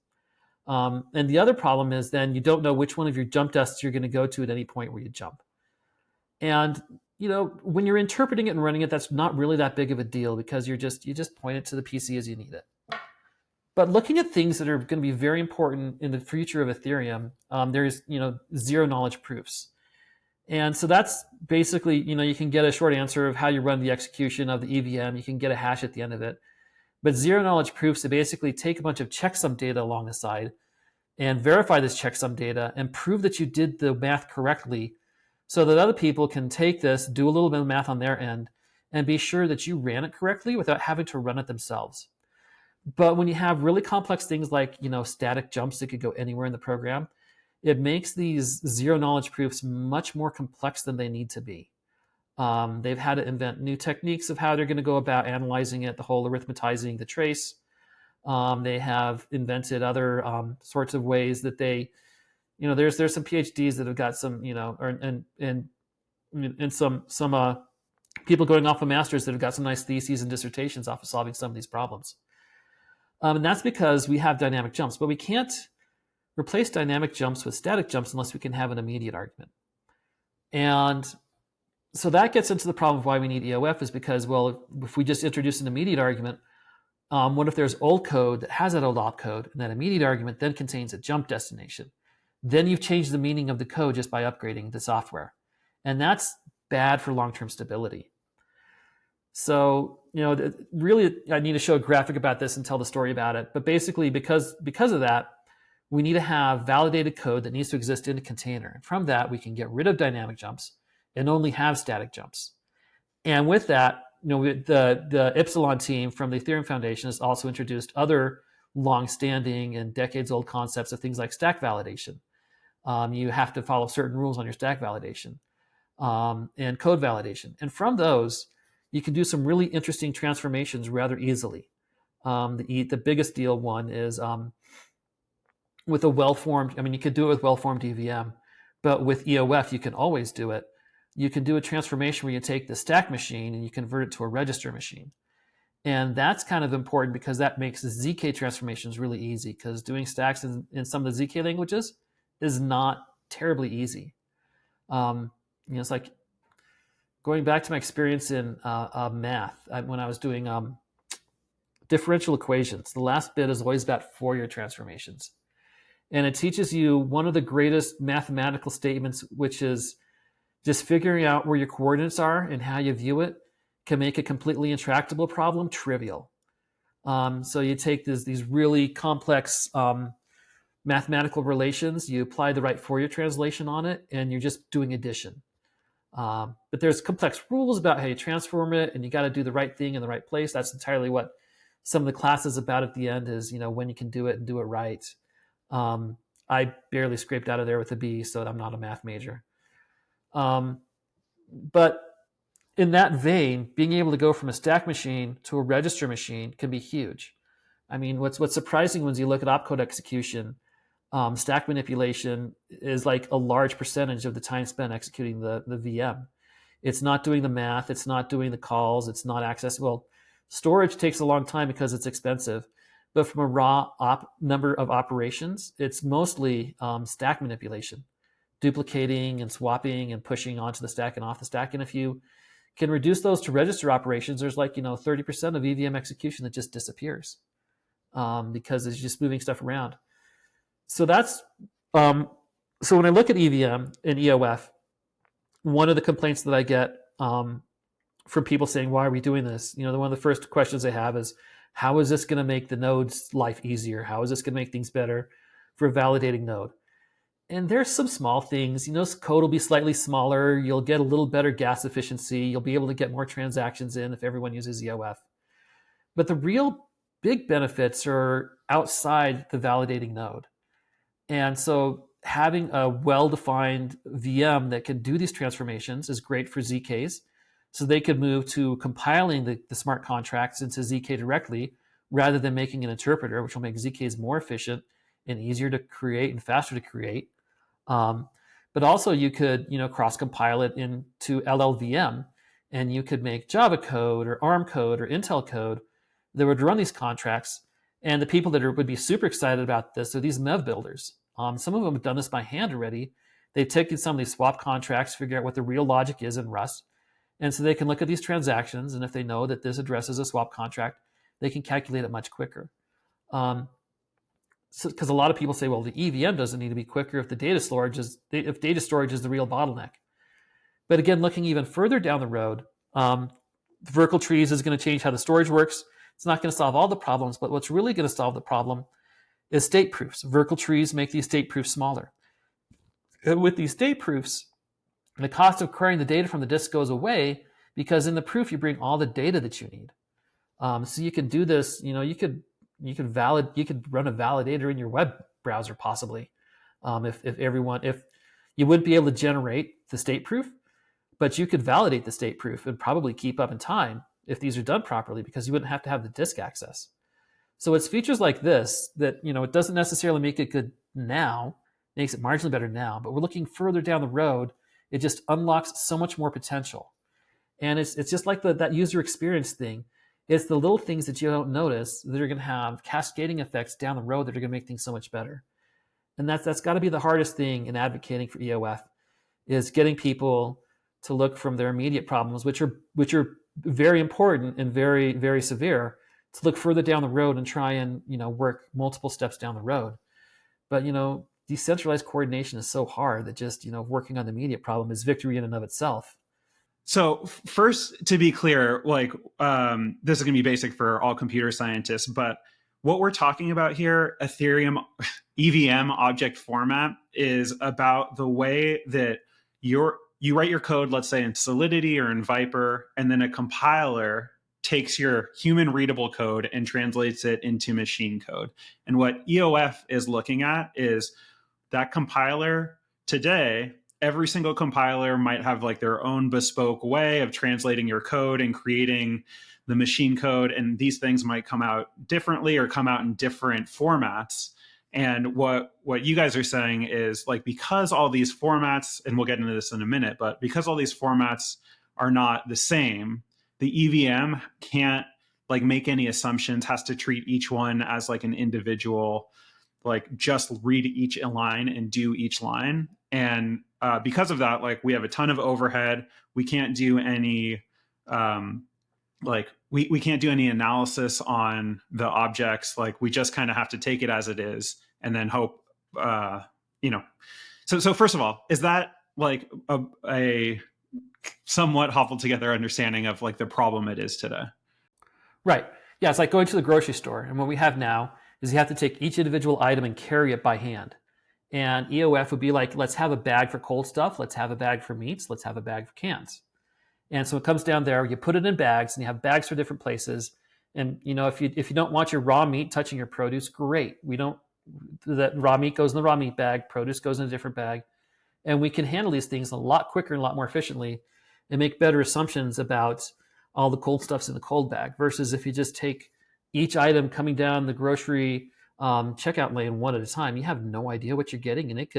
And the other problem is then you don't know which one of your jump tests you're going to go to at any point where you jump. And when you're interpreting it and running it, that's not really that big of a deal because you just point it to the PC as you need it. But looking at things that are going to be very important in the future of Ethereum, there's zero knowledge proofs. And so that's basically, you can get a short answer of how you run the execution of the EVM. You can get a hash at the end of it. But zero knowledge proofs to basically take a bunch of checksum data along the side and verify this checksum data and prove that you did the math correctly so that other people can take this, do a little bit of math on their end, and be sure that you ran it correctly without having to run it themselves. But when you have really complex things like, static jumps that could go anywhere in the program, it makes these zero knowledge proofs much more complex than they need to be. They've had to invent new techniques of how they're going to go about analyzing it, the whole arithmetizing the trace. They have invented other sorts of ways that they, there's some PhDs that have got some, and some people going off of masters that have got some nice theses and dissertations off of solving some of these problems. And that's because we have dynamic jumps, but we can't replace dynamic jumps with static jumps unless we can have an immediate argument. And so that gets into the problem of why we need EOF is because, well, if we just introduce an immediate argument, what if there's old code that has that old opcode, and that immediate argument then contains a jump destination? Then you've changed the meaning of the code just by upgrading the software. And that's bad for long-term stability. So, really, I need to show a graphic about this and tell the story about it. But basically, because of that, we need to have validated code that needs to exist in a container. And from that, we can get rid of dynamic jumps and only have static jumps. And with that, the Epsilon team from the Ethereum Foundation has also introduced other long-standing and decades-old concepts of things like stack validation. You have to follow certain rules on your stack validation and code validation. And from those, you can do some really interesting transformations rather easily. The biggest deal one is with a well-formed, you could do it with well-formed EVM, but with EOF, you can always do it. You can do a transformation where you take the stack machine and you convert it to a register machine. And that's kind of important because that makes the ZK transformations really easy because doing stacks in some of the ZK languages is not terribly easy. It's like going back to my experience in math when I was doing differential equations. The last bit is always about Fourier transformations. And it teaches you one of the greatest mathematical statements, which is Just figuring out where your coordinates are and how you view it can make a completely intractable problem trivial. So you take these really complex mathematical relations, you apply the right Fourier translation on it, and you're just doing addition. But there's complex rules about how you transform it, and you got to do the right thing in the right place. That's entirely what some of the class is about at the end, is when you can do it and do it right. I barely scraped out of there with a B, so I'm not a math major. But in that vein, being able to go from a stack machine to a register machine can be huge. I mean, what's surprising when you look at opcode execution, stack manipulation is like a large percentage of the time spent executing the VM. It's not doing the math. It's not doing the calls. It's not accessible. Storage takes a long time because it's expensive. But from a raw number of operations, it's mostly stack manipulation, duplicating and swapping and pushing onto the stack and off the stack. And if you can reduce those to register operations, there's 30% of EVM execution that just disappears because it's just moving stuff around. So that's so when I look at EVM and EOF, one of the complaints that I get from people saying, why are we doing this? One of the first questions they have is, how is this going to make the node's life easier? How is this going to make things better for a validating node? And there's some small things. Code will be slightly smaller. You'll get a little better gas efficiency. You'll be able to get more transactions in if everyone uses EOF. But the real big benefits are outside the validating node. And so having a well-defined VM that can do these transformations is great for ZKs. So they could move to compiling the smart contracts into ZK directly rather than making an interpreter, which will make ZKs more efficient and easier to create and faster to create. But also you could, cross-compile it into LLVM, and you could make Java code or ARM code or Intel code that would run these contracts. And the people that would be super excited about this are these MEV builders. Some of them have done this by hand already. They've taken some of these swap contracts, figure out what the real logic is in Rust. And so they can look at these transactions, and if they know that this addresses a swap contract, they can calculate it much quicker. Because a lot of people say, well, the EVM doesn't need to be quicker if data storage is the real bottleneck. But again, looking even further down the road, vertical trees is going to change how the storage works. It's not going to solve all the problems, but what's really going to solve the problem is state proofs. Vertical trees make these state proofs smaller. And with these state proofs, the cost of querying the data from the disk goes away, because in the proof you bring all the data that you need. So you can do this. You could run a validator in your web browser possibly. If you wouldn't be able to generate the state proof, but you could validate the state proof and probably keep up in time if these are done properly, because you wouldn't have to have the disk access. So it's features like this that, it doesn't necessarily make it good now, makes it marginally better now, but we're looking further down the road. It just unlocks so much more potential. And it's just like that user experience thing. It's the little things that you don't notice that are going to have cascading effects down the road that are going to make things so much better. And that's got to be the hardest thing in advocating for EOF, is getting people to look from their immediate problems, which are very important and very, very severe, to look further down the road and try and work multiple steps down the road. But decentralized coordination is so hard that just working on the immediate problem is victory in and of itself. So first, to be clear, this is going to be basic for all computer scientists, but what we're talking about here, Ethereum EVM object format, is about the way that you write your code, let's say in Solidity or in Viper, and then a compiler takes your human readable code and translates it into machine code. And what EOF is looking at is that compiler today. Every single compiler might have their own bespoke way of translating your code and creating the machine code. And these things might come out differently or come out in different formats. And what you guys are saying is because all these formats, and we'll get into this in a minute, but because all these formats are not the same, the EVM can't make any assumptions, has to treat each one as an individual, just read each line and do each line. And because of that, we have a ton of overhead. We can't do any we can't do any analysis on the objects. We just kind of have to take it as it is and then hope. So first of all, is that like a somewhat hobbled together understanding of like the problem it is today. Right. Yeah, it's like going to the grocery store. And what we have now is you have to take each individual item and carry it by hand. And EOF would be like, let's have a bag for cold stuff. Let's have a bag for meats. Let's have a bag for cans. And so it comes down there, you put it in bags and you have bags for different places. And if you don't want your raw meat touching your produce, great. That raw meat goes in the raw meat bag, produce goes in a different bag. And we can handle these things a lot quicker and a lot more efficiently and make better assumptions about all the cold stuff's in the cold bag versus if you just take each item coming down the grocery checkout lane one at a time, you have no idea what you're getting. And it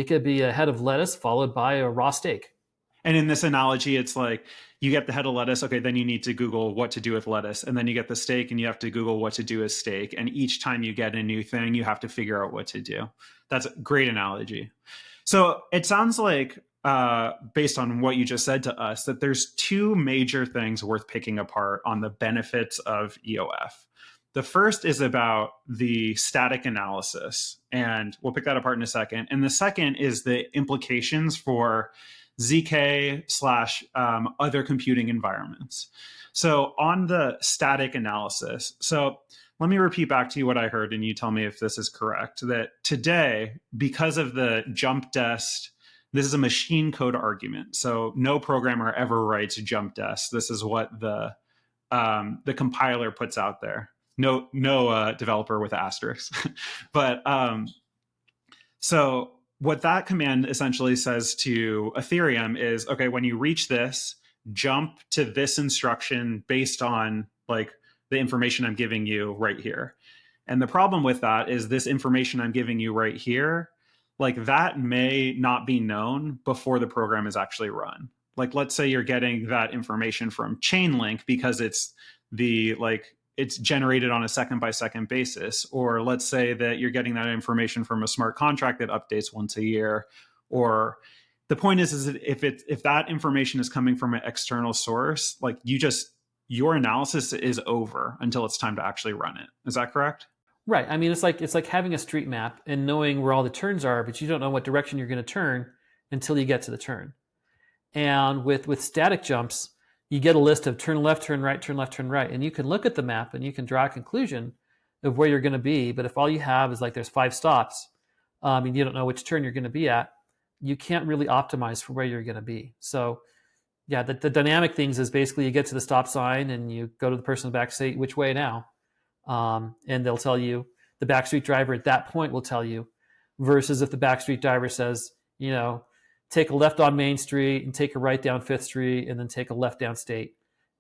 could be a head of lettuce followed by a raw steak. And in this analogy, it's like you get the head of lettuce. Okay, then you need to Google what to do with lettuce. And then you get the steak and you have to Google what to do with steak. And each time you get a new thing, you have to figure out what to do. That's a great analogy. So it sounds like, based on what you just said to us, that there's two major things worth picking apart on the benefits of EOF. The first is about the static analysis, and we'll pick that apart in a second. And the second is the implications for ZK / other computing environments. So on the static analysis, so let me repeat back to you what I heard and you tell me if this is correct, that today, because of the jump dest, this is a machine code argument. So no programmer ever writes jump dest. This is what the compiler puts out there. No developer with asterisks. But so what that command essentially says to Ethereum is, okay, when you reach this, jump to this instruction based on like the information I'm giving you right here. And the problem with that is this information I'm giving you right here, like that may not be known before the program is actually run. Like, let's say you're getting that information from Chainlink because it's generated on a second by second basis. Or let's say that you're getting that information from a smart contract that updates once a year. Or the point is that if that information is coming from an external source, like your analysis is over until it's time to actually run it. Is that correct? Right. I mean, it's like having a street map and knowing where all the turns are, but you don't know what direction you're going to turn until you get to the turn. And with static jumps, you get a list of turn left, turn right, turn left, turn right. And you can look at the map and you can draw a conclusion of where you're going to be. But if all you have is like there's 5 stops and you don't know which turn you're going to be at, you can't really optimize for where you're going to be. So yeah, the dynamic things is basically you get to the stop sign and you go to the person in the back, say, which way now? And they'll tell you, the backstreet driver at that point will tell you, versus if the backstreet driver says, take a left on Main Street and take a right down 5th Street and then take a left down State.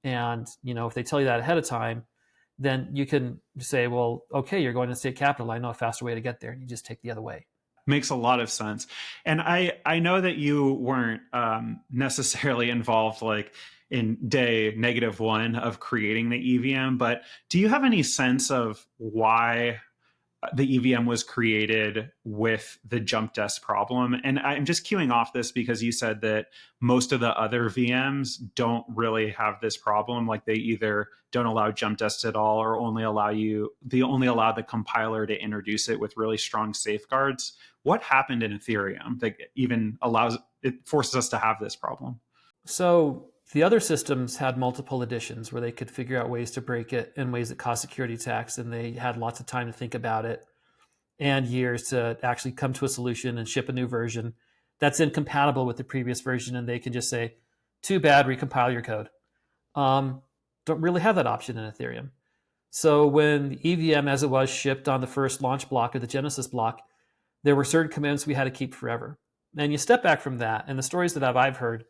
And, if they tell you that ahead of time, then you can say, well, okay, you're going to State Capitol. I know a faster way to get there. And you just take the other way. Makes a lot of sense. And I know that you weren't necessarily involved like in day -1 of creating the EVM, but do you have any sense of why the EVM was created with the jump dest problem? And I'm just queuing off this because you said that most of the other VMs don't really have this problem. Like they either don't allow jump dest at all or only allow the compiler to introduce it with really strong safeguards. What happened in Ethereum that even forces us to have this problem? So the other systems had multiple editions where they could figure out ways to break it in ways that cost security tax, and they had lots of time to think about it and years to actually come to a solution and ship a new version that's incompatible with the previous version, and they can just say, too bad, recompile your code. Don't really have that option in Ethereum. So when the EVM as it was shipped on the first launch block or the Genesis block, there were certain commands we had to keep forever. And you step back from that, and the stories that I've heard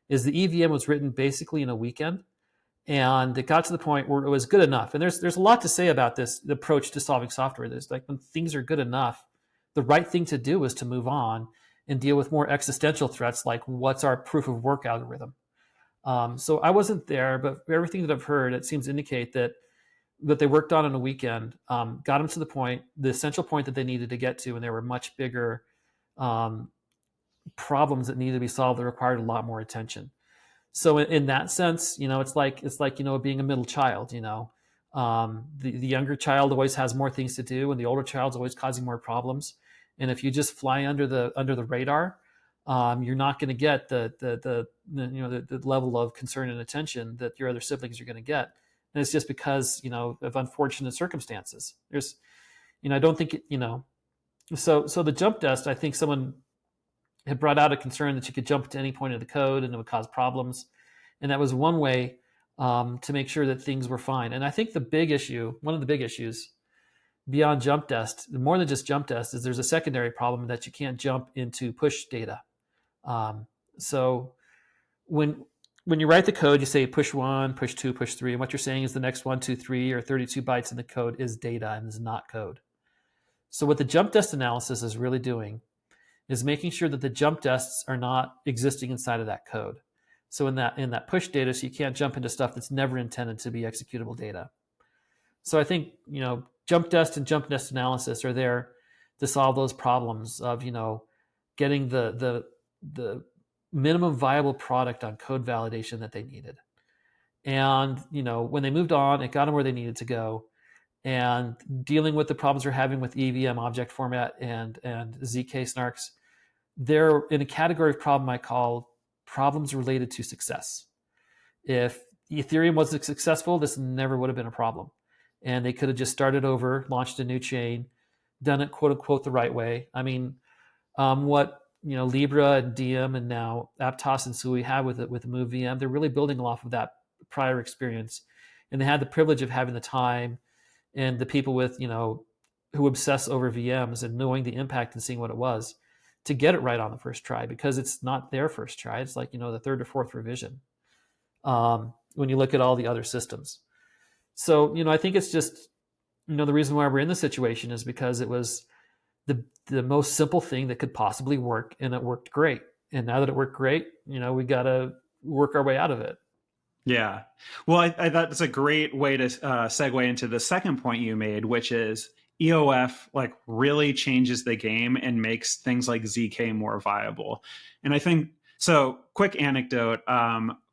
is the EVM was written basically in a weekend, and it got to the point where it was good enough. And there's a lot to say about this, the approach to solving software. There's like when things are good enough, the right thing to do is to move on and deal with more existential threats like what's our proof of work algorithm. So I wasn't there, but everything that I've heard, it seems to indicate that they worked on in a weekend, got them to the essential point that they needed to get to, and there were much bigger problems that needed to be solved that required a lot more attention. So in that sense, it's like being a middle child. The younger child always has more things to do, and the older child's always causing more problems. And if you just fly under the radar, you're not going to get the level of concern and attention that your other siblings are going to get. And it's just because, of unfortunate circumstances. There's, I don't think, so the jump test, I think someone had brought out a concern that you could jump to any point of the code and it would cause problems. And that was one way to make sure that things were fine. And I think one of the big issues beyond jump test, more than just jump test, is there's a secondary problem that you can't jump into push data. So when you write the code, you say push 1, push 2, push 3, and what you're saying is the next 1, 2, 3, or 32 bytes in the code is data and is not code. So what the jump test analysis is really doing is making sure that the jump tests are not existing inside of that code. So in that push data, so you can't jump into stuff that's never intended to be executable data. So I think, jump test and jump test analysis are there to solve those problems of, getting the minimum viable product on code validation that they needed. And, when they moved on, it got them where they needed to go. And dealing with the problems we're having with EVM object format and ZK snarks, they're in a category of problem I call problems related to success. If Ethereum wasn't successful, this never would have been a problem. And they could have just started over, launched a new chain, done it quote unquote the right way. I mean, what Libra and Diem and now Aptos and Sui have with MoveVM, they're really building off of that prior experience, and they had the privilege of having the time and the people with who obsess over VMs and knowing the impact and seeing what it was to get it right on the first try, because it's not their first try. It's like the third or fourth revision when you look at all the other systems. So I think it's just the reason why we're in this situation is because it was the most simple thing that could possibly work, and it worked great. And now that it worked great, we got to work our way out of it. Yeah. Well, I thought that's a great way to segue into the second point you made, which is EOF really changes the game and makes things like ZK more viable. And I think, so quick anecdote,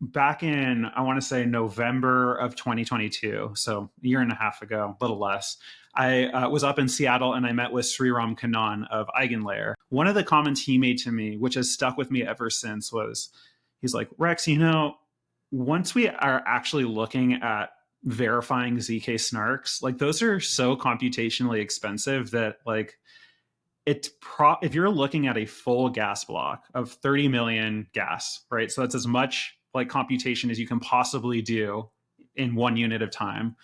back in, I want to say November of 2022, so a year and a half ago, a little less, I was up in Seattle and I met with Sriram Kannan of Eigenlayer. One of the comments he made to me, which has stuck with me ever since, was he's like, Rex, once we are actually looking at verifying ZK snarks, those are so computationally expensive that if you're looking at a full gas block of 30 million gas, right? So that's as much computation as you can possibly do in 1 unit of time.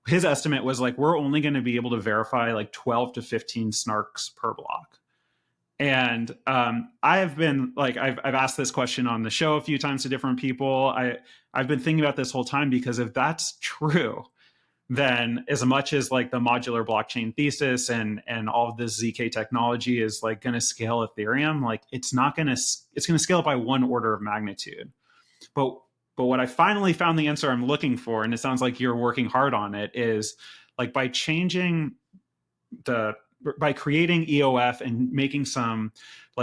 His estimate was we're only going to be able to verify 12 to 15 snarks per block. And I have been I've asked this question on the show a few times to different people. I've been thinking about this whole time, because if that's true, then as much as the modular blockchain thesis and all of this ZK technology is going to scale Ethereum, it's going to scale by 1 order of magnitude. But what I finally found the answer I'm looking for, and it sounds like you're working hard on it, is by creating EOF and making some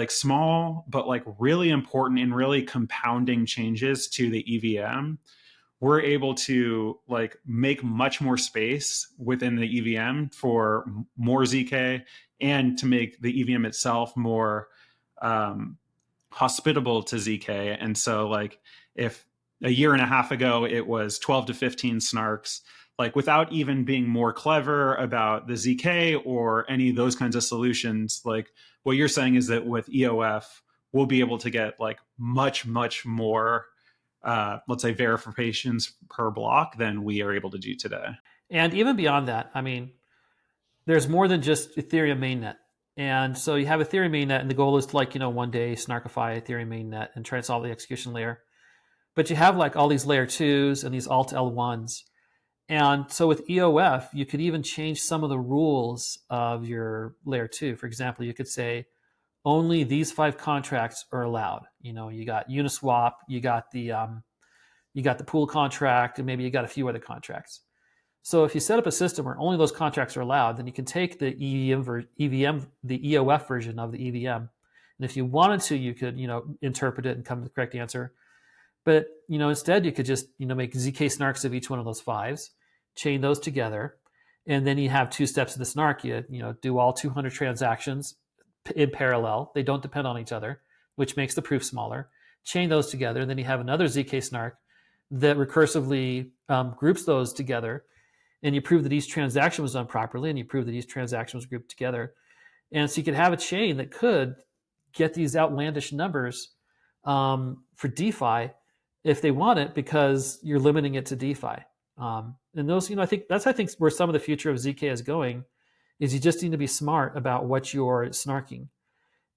small but really important and really compounding changes to the EVM, we're able to make much more space within the EVM for more ZK, and to make the EVM itself more hospitable to ZK. And so if a year and a half ago it was 12 to 15 snarks, without even being more clever about the ZK or any of those kinds of solutions, what you're saying is that with EOF, we'll be able to get much more, let's say, verifications per block than we are able to do today. And even beyond that, I mean, there's more than just Ethereum mainnet. And so you have Ethereum mainnet, and the goal is to one day snarkify Ethereum mainnet and try to solve the execution layer. But you have all these layer 2s and these alt L1s. And so with EOF, you could even change some of the rules of your layer 2. For example, you could say only these 5 contracts are allowed. You got Uniswap, you got the pool contract, and maybe you got a few other contracts. So if you set up a system where only those contracts are allowed, then you can take the EVM, the EOF version of the EVM, and if you wanted to, you could interpret it and come to the correct answer. But instead, you could just make ZK snarks of each one of those 5s, chain those together, and then you have 2 steps of the snark. You do all 200 transactions in parallel. They don't depend on each other. which makes the proof smaller, chain those together, and then you have another ZK snark that recursively groups those together, and you prove that each transaction was done properly, and you prove that each transaction was grouped together. And so you could have a chain that could get these outlandish numbers for DeFi if they want it, because you're limiting it to DeFi. And those, I think where some of the future of ZK is going, is you just need to be smart about what you're snarking,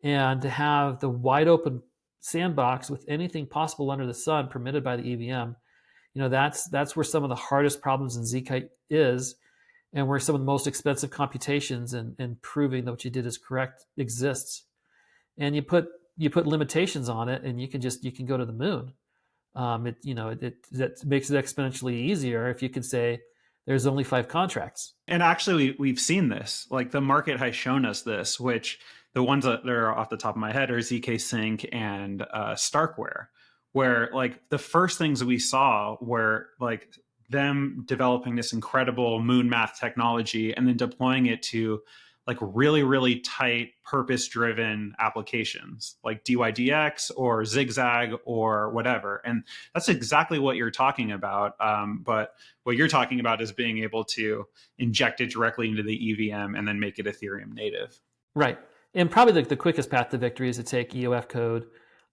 and to have the wide open sandbox with anything possible under the sun permitted by the EVM. That's where some of the hardest problems in ZK is, and where some of the most expensive computations and proving that what you did is correct exists. And you put limitations on it, and you can go to the moon. That makes it exponentially easier if you can say there's only 5 contracts. And actually, we've seen this. Like, the market has shown us this, which the ones that are off the top of my head are ZK Sync and Starkware, where like the first things we saw were like them developing this incredible moon math technology and then deploying it to like really, really tight purpose-driven applications like DYDX or Zigzag or whatever. And that's exactly what you're talking about. But what you're talking about is being able to inject it directly into the EVM and then make it Ethereum native. Right. And probably the quickest path to victory is to take EOF code,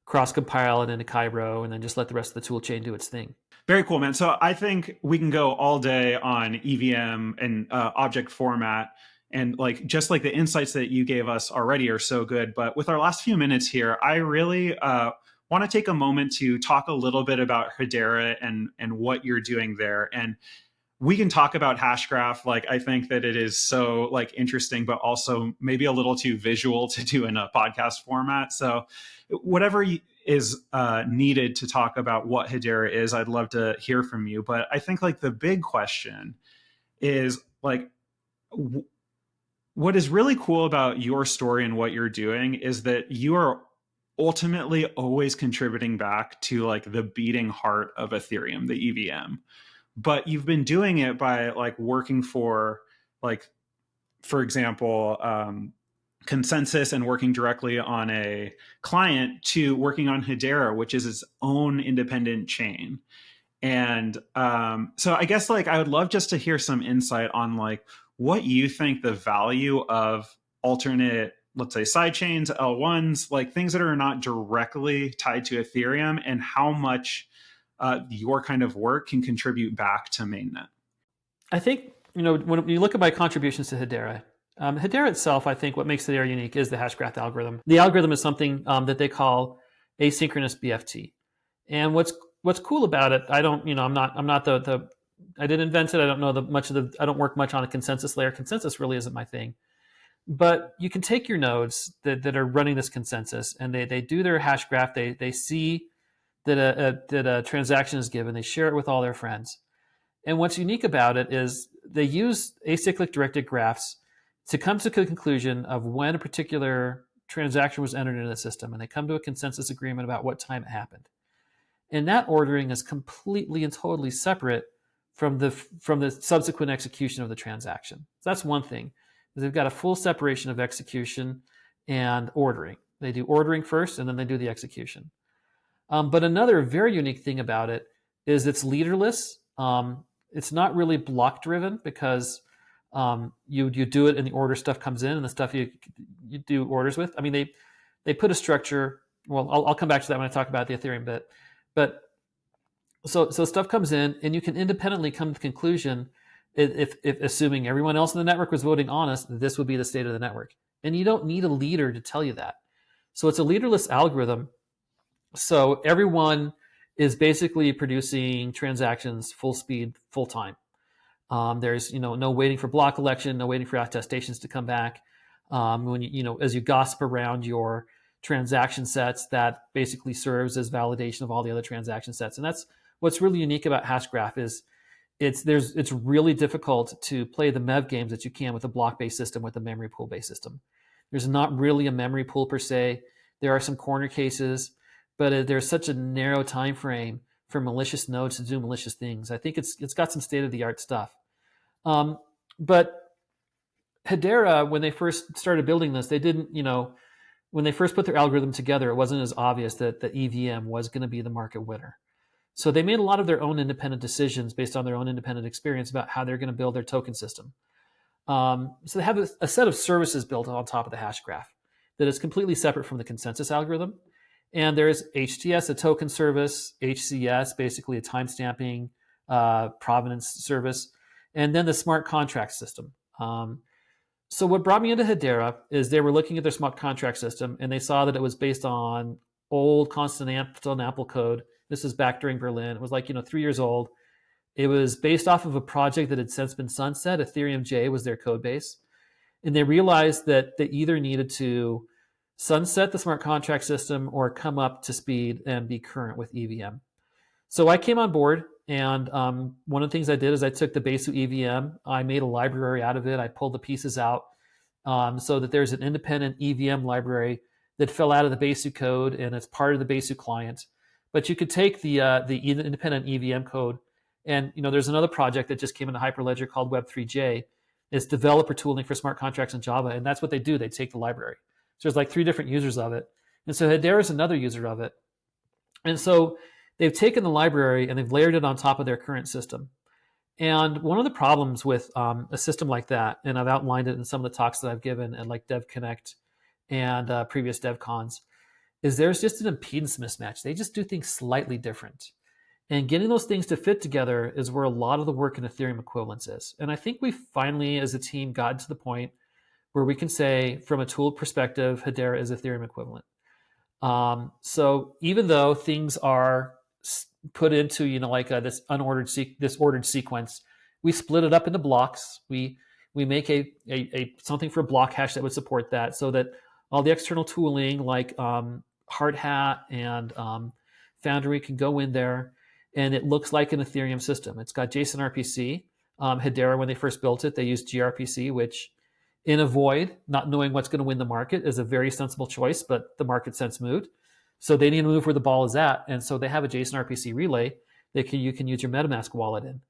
cross-compile it into Cairo, and then just let the rest of the tool chain do its thing. Very cool, man. So I think we can go all day on EVM and object format. And like, just like the insights that you gave us already are so good. But with our last few minutes here, I really want to take a moment to talk a little bit about Hedera and what you're doing there. And we can talk about Hashgraph. Like, I think that it is so like interesting, but also maybe a little too visual to do in a podcast format. So whatever is needed to talk about what Hedera is, I'd love to hear from you. But I think like the big question is like, what is really cool about your story and what you're doing is that you are ultimately always contributing back to like the beating heart of Ethereum, the EVM. But you've been doing it by like working for, like, for example, Consensus and working directly on a client, to working on Hedera, which is its own independent chain. And so I guess like I would love just to hear some insight on like what you think the value of alternate, let's say, sidechains, L1s, like things that are not directly tied to Ethereum, and how much your kind of work can contribute back to mainnet. I think, when you look at my contributions to Hedera, Hedera itself, I think what makes Hedera unique is the Hashgraph algorithm. The algorithm is something that they call asynchronous BFT. And what's cool about it, I don't, I'm not the I didn't invent it. I don't know I don't work much on a consensus layer. Consensus really isn't my thing. But you can take your nodes that are running this consensus, and they do their hash graph. They see that a transaction is given. They share it with all their friends. And what's unique about it is they use acyclic directed graphs to come to the conclusion of when a particular transaction was entered into the system, and they come to a consensus agreement about what time it happened. And that ordering is completely and totally separate from the subsequent execution of the transaction. So that's one thing. They've got a full separation of execution and ordering. They do ordering first, and then they do the execution. But another very unique thing about it is it's leaderless. It's not really block driven, because you do it and the order stuff comes in, and the stuff you do orders with. I mean, they put a structure. Well, I'll come back to that when I talk about the Ethereum bit. But so stuff comes in, and you can independently come to the conclusion, if assuming everyone else in the network was voting honest, this would be the state of the network. And you don't need a leader to tell you that. So it's a leaderless algorithm. So everyone is basically producing transactions full speed, full time. There's no waiting for block collection, no waiting for attestations to come back. When as you gossip around your transaction sets, that basically serves as validation of all the other transaction sets. And that's what's really unique about Hashgraph is it's really difficult to play the MEV games that you can with a block-based system, with a memory pool-based system. There's not really a memory pool per se. There are some corner cases, but there's such a narrow time frame for malicious nodes to do malicious things. I think it's got some state-of-the-art stuff. But Hedera, when they first started building this, they didn't, when they first put their algorithm together, it wasn't as obvious that the EVM was going to be the market winner. So they made a lot of their own independent decisions based on their own independent experience about how they're going to build their token system. So they have a set of services built on top of the hash graph that is completely separate from the consensus algorithm. And there's HTS, a token service, HCS, basically a timestamping provenance service, and then the smart contract system. So what brought me into Hedera is they were looking at their smart contract system, and they saw that it was based on old Constantinople code. This is back during Berlin. It was like 3 years old. It was based off of a project that had since been sunset. Ethereum J was their code base. And they realized that they either needed to sunset the smart contract system or come up to speed and be current with EVM. So I came on board, and one of the things I did is I took the Besu EVM. I made a library out of it. I pulled the pieces out so that there's an independent EVM library that fell out of the Besu code, and it's part of the Besu client. But you could take the independent EVM code, and there's another project that just came into Hyperledger called Web3J. It's developer tooling for smart contracts in Java, and that's what they do. They take the library. So there's like 3 different users of it, and so Hedera is another user of it. And so they've taken the library and they've layered it on top of their current system. And one of the problems with a system like that, and I've outlined it in some of the talks that I've given at like Dev Connect and previous DevCons, is there's just an impedance mismatch. They just do things slightly different. And getting those things to fit together is where a lot of the work in Ethereum equivalence is. And I think we finally, as a team, got to the point where we can say, from a tool perspective, Hedera is Ethereum equivalent. So even though things are put into this ordered sequence, we split it up into blocks. We make a something for a block hash that would support that, so that all the external tooling like Hardhat and Foundry can go in there, and it looks like an Ethereum system. It's got JSON RPC. Hedera, when they first built it, they used gRPC, which in a void, not knowing what's going to win the market is a very sensible choice, but the market sense moved. So they need to move where the ball is at. And so they have a JSON RPC relay that you can use your MetaMask wallet in.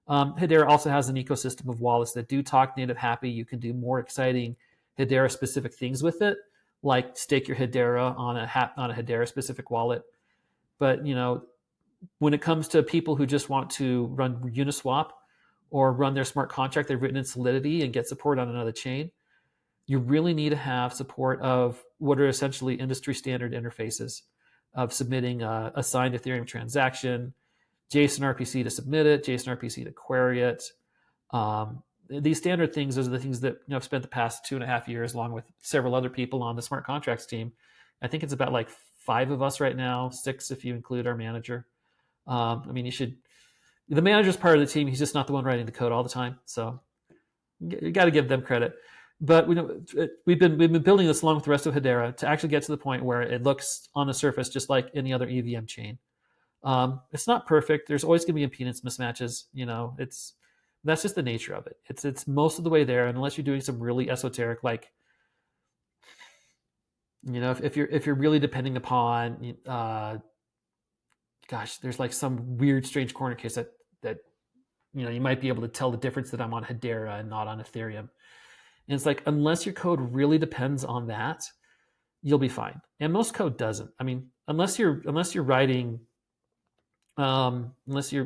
Hedera also has an ecosystem of wallets that do talk native happy. You can do more exciting Hedera specific things with it, like stake your Hedera on a Hedera specific wallet. But when it comes to people who just want to run Uniswap or run their smart contract they've written in Solidity and get support on another chain, you really need to have support of what are essentially industry standard interfaces of submitting a signed Ethereum transaction, JSON RPC to submit it, JSON RPC to query it. These standard things are the things that I've spent the past 2.5 years, along with several other people on the smart contracts team. I think it's about like 5 of us right now, 6 if you include our manager. The manager's part of the team. He's just not the one writing the code all the time. So you got to give them credit. But we've been building this along with the rest of Hedera to actually get to the point where it looks on the surface just like any other EVM chain. It's not perfect. There's always going to be impedance mismatches. That's just the nature of it. It's most of the way there, and unless you're doing some really esoteric, like if you're really depending upon there's like some weird, strange corner case that you might be able to tell the difference that I'm on Hedera and not on Ethereum. And it's like, unless your code really depends on that, you'll be fine. And most code doesn't. I mean, unless you're writing, unless you're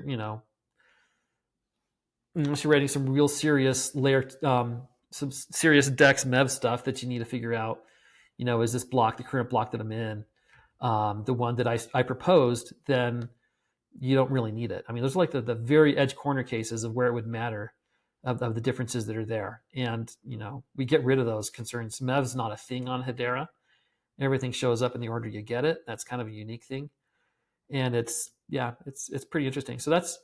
writing some real serious layer, some serious Dex Mev stuff that you need to figure out. Is this block the current block that I'm in? The one that I proposed, then you don't really need it. I mean, those are like the very edge corner cases of where it would matter of the differences that are there. And, we get rid of those concerns. Mev's not a thing on Hedera. Everything shows up in the order you get it. That's kind of a unique thing. And it's pretty interesting. So that's,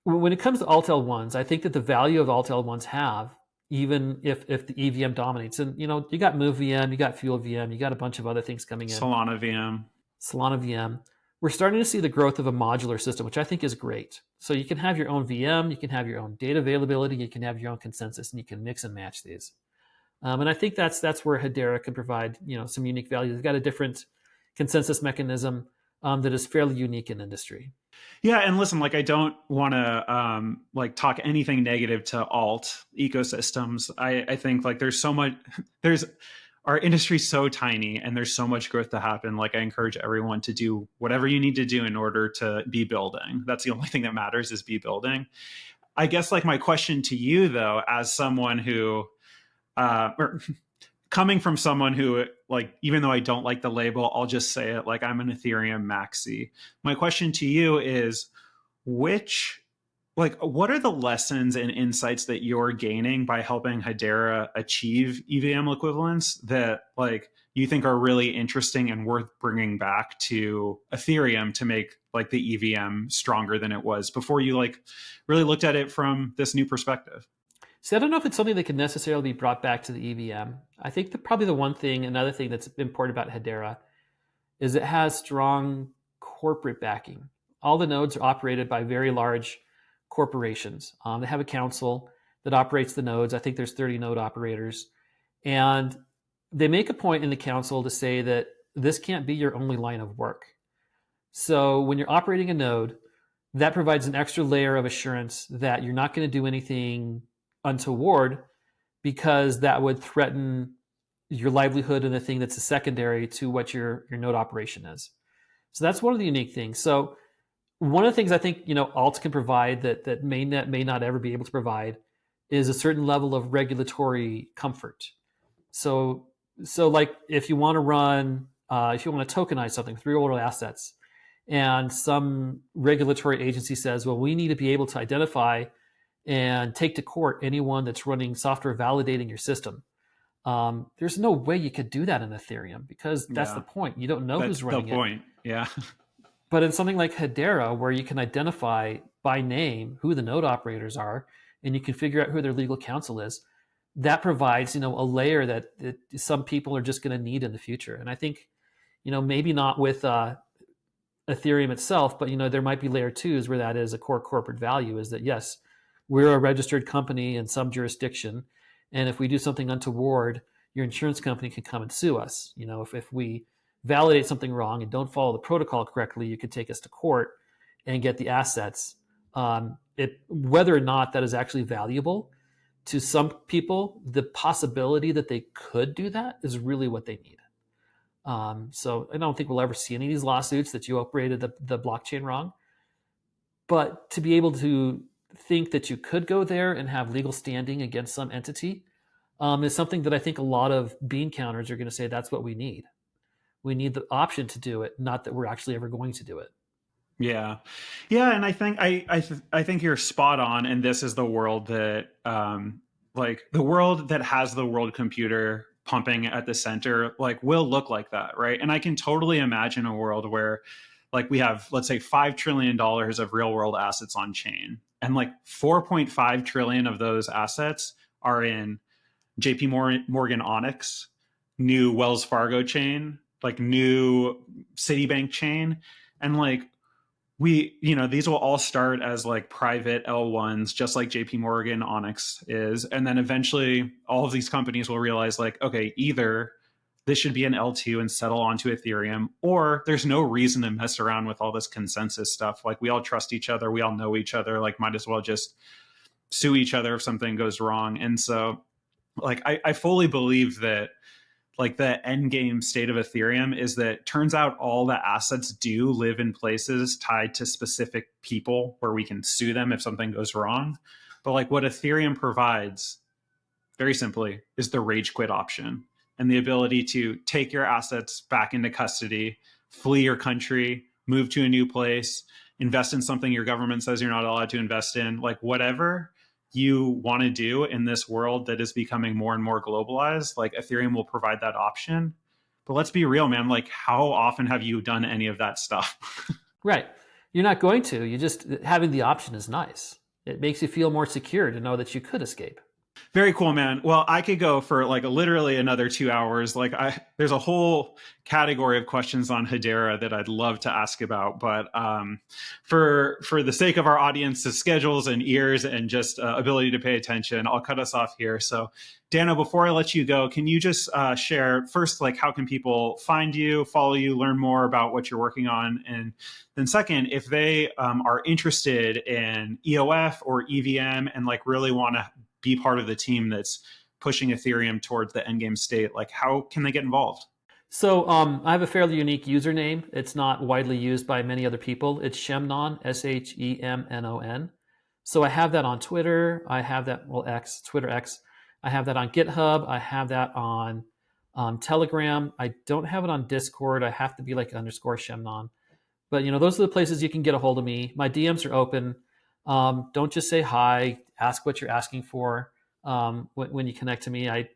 when it comes to alt L1s, I think that the value of alt L1s have, even if the EVM dominates. And, you got Move VM, you got Fuel VM, you got a bunch of other things coming in. Solana VM. We're starting to see the growth of a modular system, which I think is great. So you can have your own VM, you can have your own data availability, you can have your own consensus, and you can mix and match these. And I think that's where Hedera can provide some unique value. They've got a different consensus mechanism that is fairly unique in industry. Yeah, and listen, I don't want to talk anything negative to alt ecosystems. I think there's so much. our industry's so tiny and there's so much growth to happen. Like, I encourage everyone to do whatever you need to do in order to be building. That's the only thing that matters, is be building. I guess like my question to you though, as someone who, or coming from someone who, like, even though I don't like the label, I'll just say it, like, I'm an Ethereum maxi. My question to you is, what are the lessons and insights that you're gaining by helping Hedera achieve EVM equivalence that, like, you think are really interesting and worth bringing back to Ethereum to make, like, the EVM stronger than it was before you, like, really looked at it from this new perspective? So I don't know if it's something that can necessarily be brought back to the EVM. I think probably another thing that's important about Hedera is it has strong corporate backing. All the nodes are operated by very large corporations. They have a council that operates the nodes. I think there's 30 node operators. And they make a point in the council to say that this can't be your only line of work. So when you're operating a node, that provides an extra layer of assurance that you're not going to do anything untoward, because that would threaten your livelihood and the thing that's a secondary to what your node operation is. So that's one of the unique things. So one of the things I think alts can provide that may not ever be able to provide is a certain level of regulatory comfort. So like if you want to run, if you want to tokenize something with real-world assets, and some regulatory agency says, well, we need to be able to identify and take to court anyone that's running software validating your system. There's no way you could do that in Ethereum, because that's the point. You don't know who's running it. That's the point, yeah. But in something like Hedera, where you can identify by name who the node operators are, and you can figure out who their legal counsel is, that provides a layer that some people are just going to need in the future. And I think maybe not with Ethereum itself, but there might be layer twos where that is a core corporate value, is that yes, we're a registered company in some jurisdiction, and if we do something untoward, your insurance company can come and sue us. If we validate something wrong and don't follow the protocol correctly, you could take us to court and get the assets. Whether or not that is actually valuable to some people, the possibility that they could do that is really what they need. So I don't think we'll ever see any of these lawsuits that you operated the blockchain wrong. But to be able to think that you could go there and have legal standing against some entity is something that I think a lot of bean counters are going to say that's what we need. We need the option to do it, not that we're actually ever going to do it. Yeah, and I think I think you're spot on. And this is the world that, like, the world that has the world computer pumping at the center, like, will look like that, right? And I can totally imagine a world where, like, we have, let's say, $5 trillion of real world assets on chain, and like 4.5 trillion of those assets are in JP Morgan Onyx, new Wells Fargo chain, like new Citibank chain. And like, these will all start as like private L1s, just like JP Morgan Onyx is. And then eventually all of these companies will realize, like, okay, either this should be an L2 and settle onto Ethereum, or there's no reason to mess around with all this consensus stuff. Like, we all trust each other. We all know each other. Like, might as well just sue each other if something goes wrong. And so, like, I fully believe that, like, the end game state of Ethereum is that turns out all the assets do live in places tied to specific people where we can sue them if something goes wrong. But like, what Ethereum provides, very simply, is the rage quit option and the ability to take your assets back into custody, flee your country, move to a new place, invest in something your government says you're not allowed to invest in, like whatever you want to do in this world that is becoming more and more globalized, like Ethereum will provide that option. But let's be real, man, like how often have you done any of that stuff? Right. You're not going to. You just, having the option is nice. It makes you feel more secure to know that you could escape. Very cool, man. Well, I could go for like literally another 2 hours. Like there's a whole category of questions on Hedera that I'd love to ask about, but for the sake of our audience's schedules and ears and just ability to pay attention, I'll cut us off here. So, Danno, before I let you go, can you just share first, like, how can people find you, follow you, learn more about what you're working on, and then second, if they are interested in EOF or EVM and like really want to be part of the team that's pushing Ethereum towards the endgame state, like how can they get involved? So I have a fairly unique username. It's not widely used by many other people. It's Shemnon, Shemnon. So I have that on Twitter. I have that, X, Twitter X. I have that on GitHub. I have that on Telegram. I don't have it on Discord. I have to be like _Shemnon. But those are the places you can get a hold of me. My DMs are open. Don't just say hi. Ask what you're asking for when you connect to me. I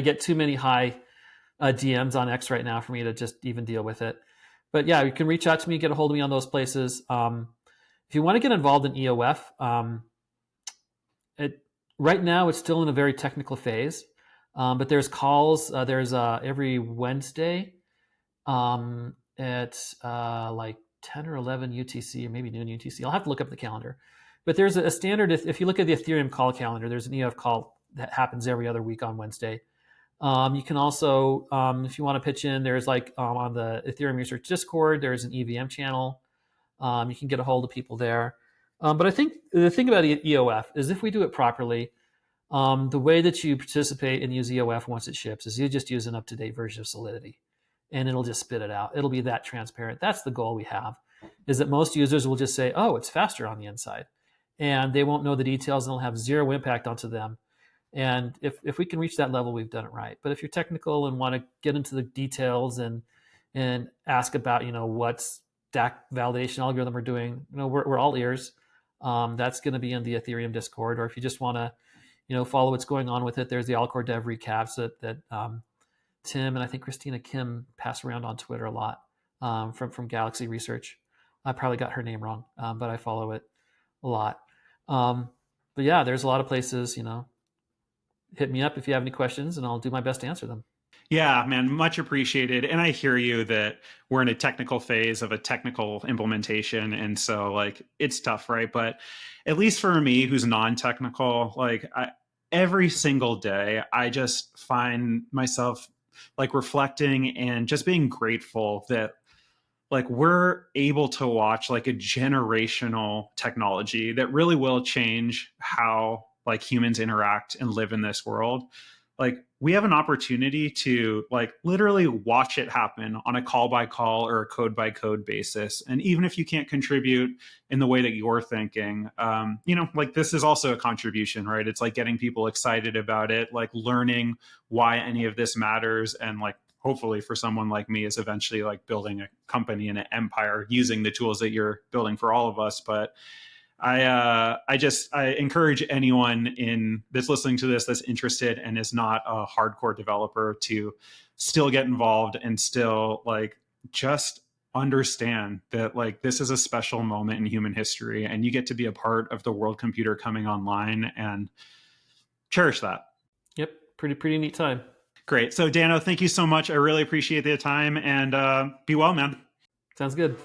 get too many hi DMs on X right now for me to just even deal with it. But yeah, you can reach out to me, get a hold of me on those places. If you want to get involved in EOF, right now it's still in a very technical phase, but there's calls. There's every Wednesday at like 10 or 11 UTC, or maybe noon UTC. I'll have to look up the calendar. But there's a standard, if you look at the Ethereum call calendar, there's an EOF call that happens every other week on Wednesday. You can also, if you want to pitch in, there's like on the Ethereum Research Discord, there's an EVM channel. You can get a hold of people there. But I think the thing about EOF is if we do it properly, the way that you participate and use EOF once it ships is you just use an up-to-date version of Solidity, and it'll just spit it out. It'll be that transparent. That's the goal we have, is that most users will just say, oh, it's faster on the inside. And they won't know the details, and it'll have zero impact onto them. And if we can reach that level, we've done it right. But if you're technical and want to get into the details and ask about, what stack validation algorithm we're doing, we're all ears. That's going to be in the Ethereum Discord. Or if you just want to, follow what's going on with it, there's the Alcor Dev recaps that Tim and I think Christina Kim pass around on Twitter a lot from Galaxy Research. I probably got her name wrong, but I follow it a lot. But yeah, there's a lot of places, hit me up if you have any questions and I'll do my best to answer them. Yeah, man, much appreciated. And I hear you that we're in a technical phase of a technical implementation. And so like, it's tough, right? But at least for me, who's non-technical, like every single day, I just find myself like reflecting and just being grateful that like we're able to watch like a generational technology that really will change how like humans interact and live in this world. Like we have an opportunity to like literally watch it happen on a call by call or a code by code basis. And even if you can't contribute in the way that you're thinking, like this is also a contribution, right? It's like getting people excited about it, like learning why any of this matters. And like, hopefully for someone like me is eventually like building a company and an empire using the tools that you're building for all of us. But I encourage anyone that's listening to this that's interested and is not a hardcore developer to still get involved and still like just understand that like this is a special moment in human history and you get to be a part of the world computer coming online and cherish that. Yep, pretty neat time. Great. So Danno, thank you so much. I really appreciate the time and be well, man. Sounds good.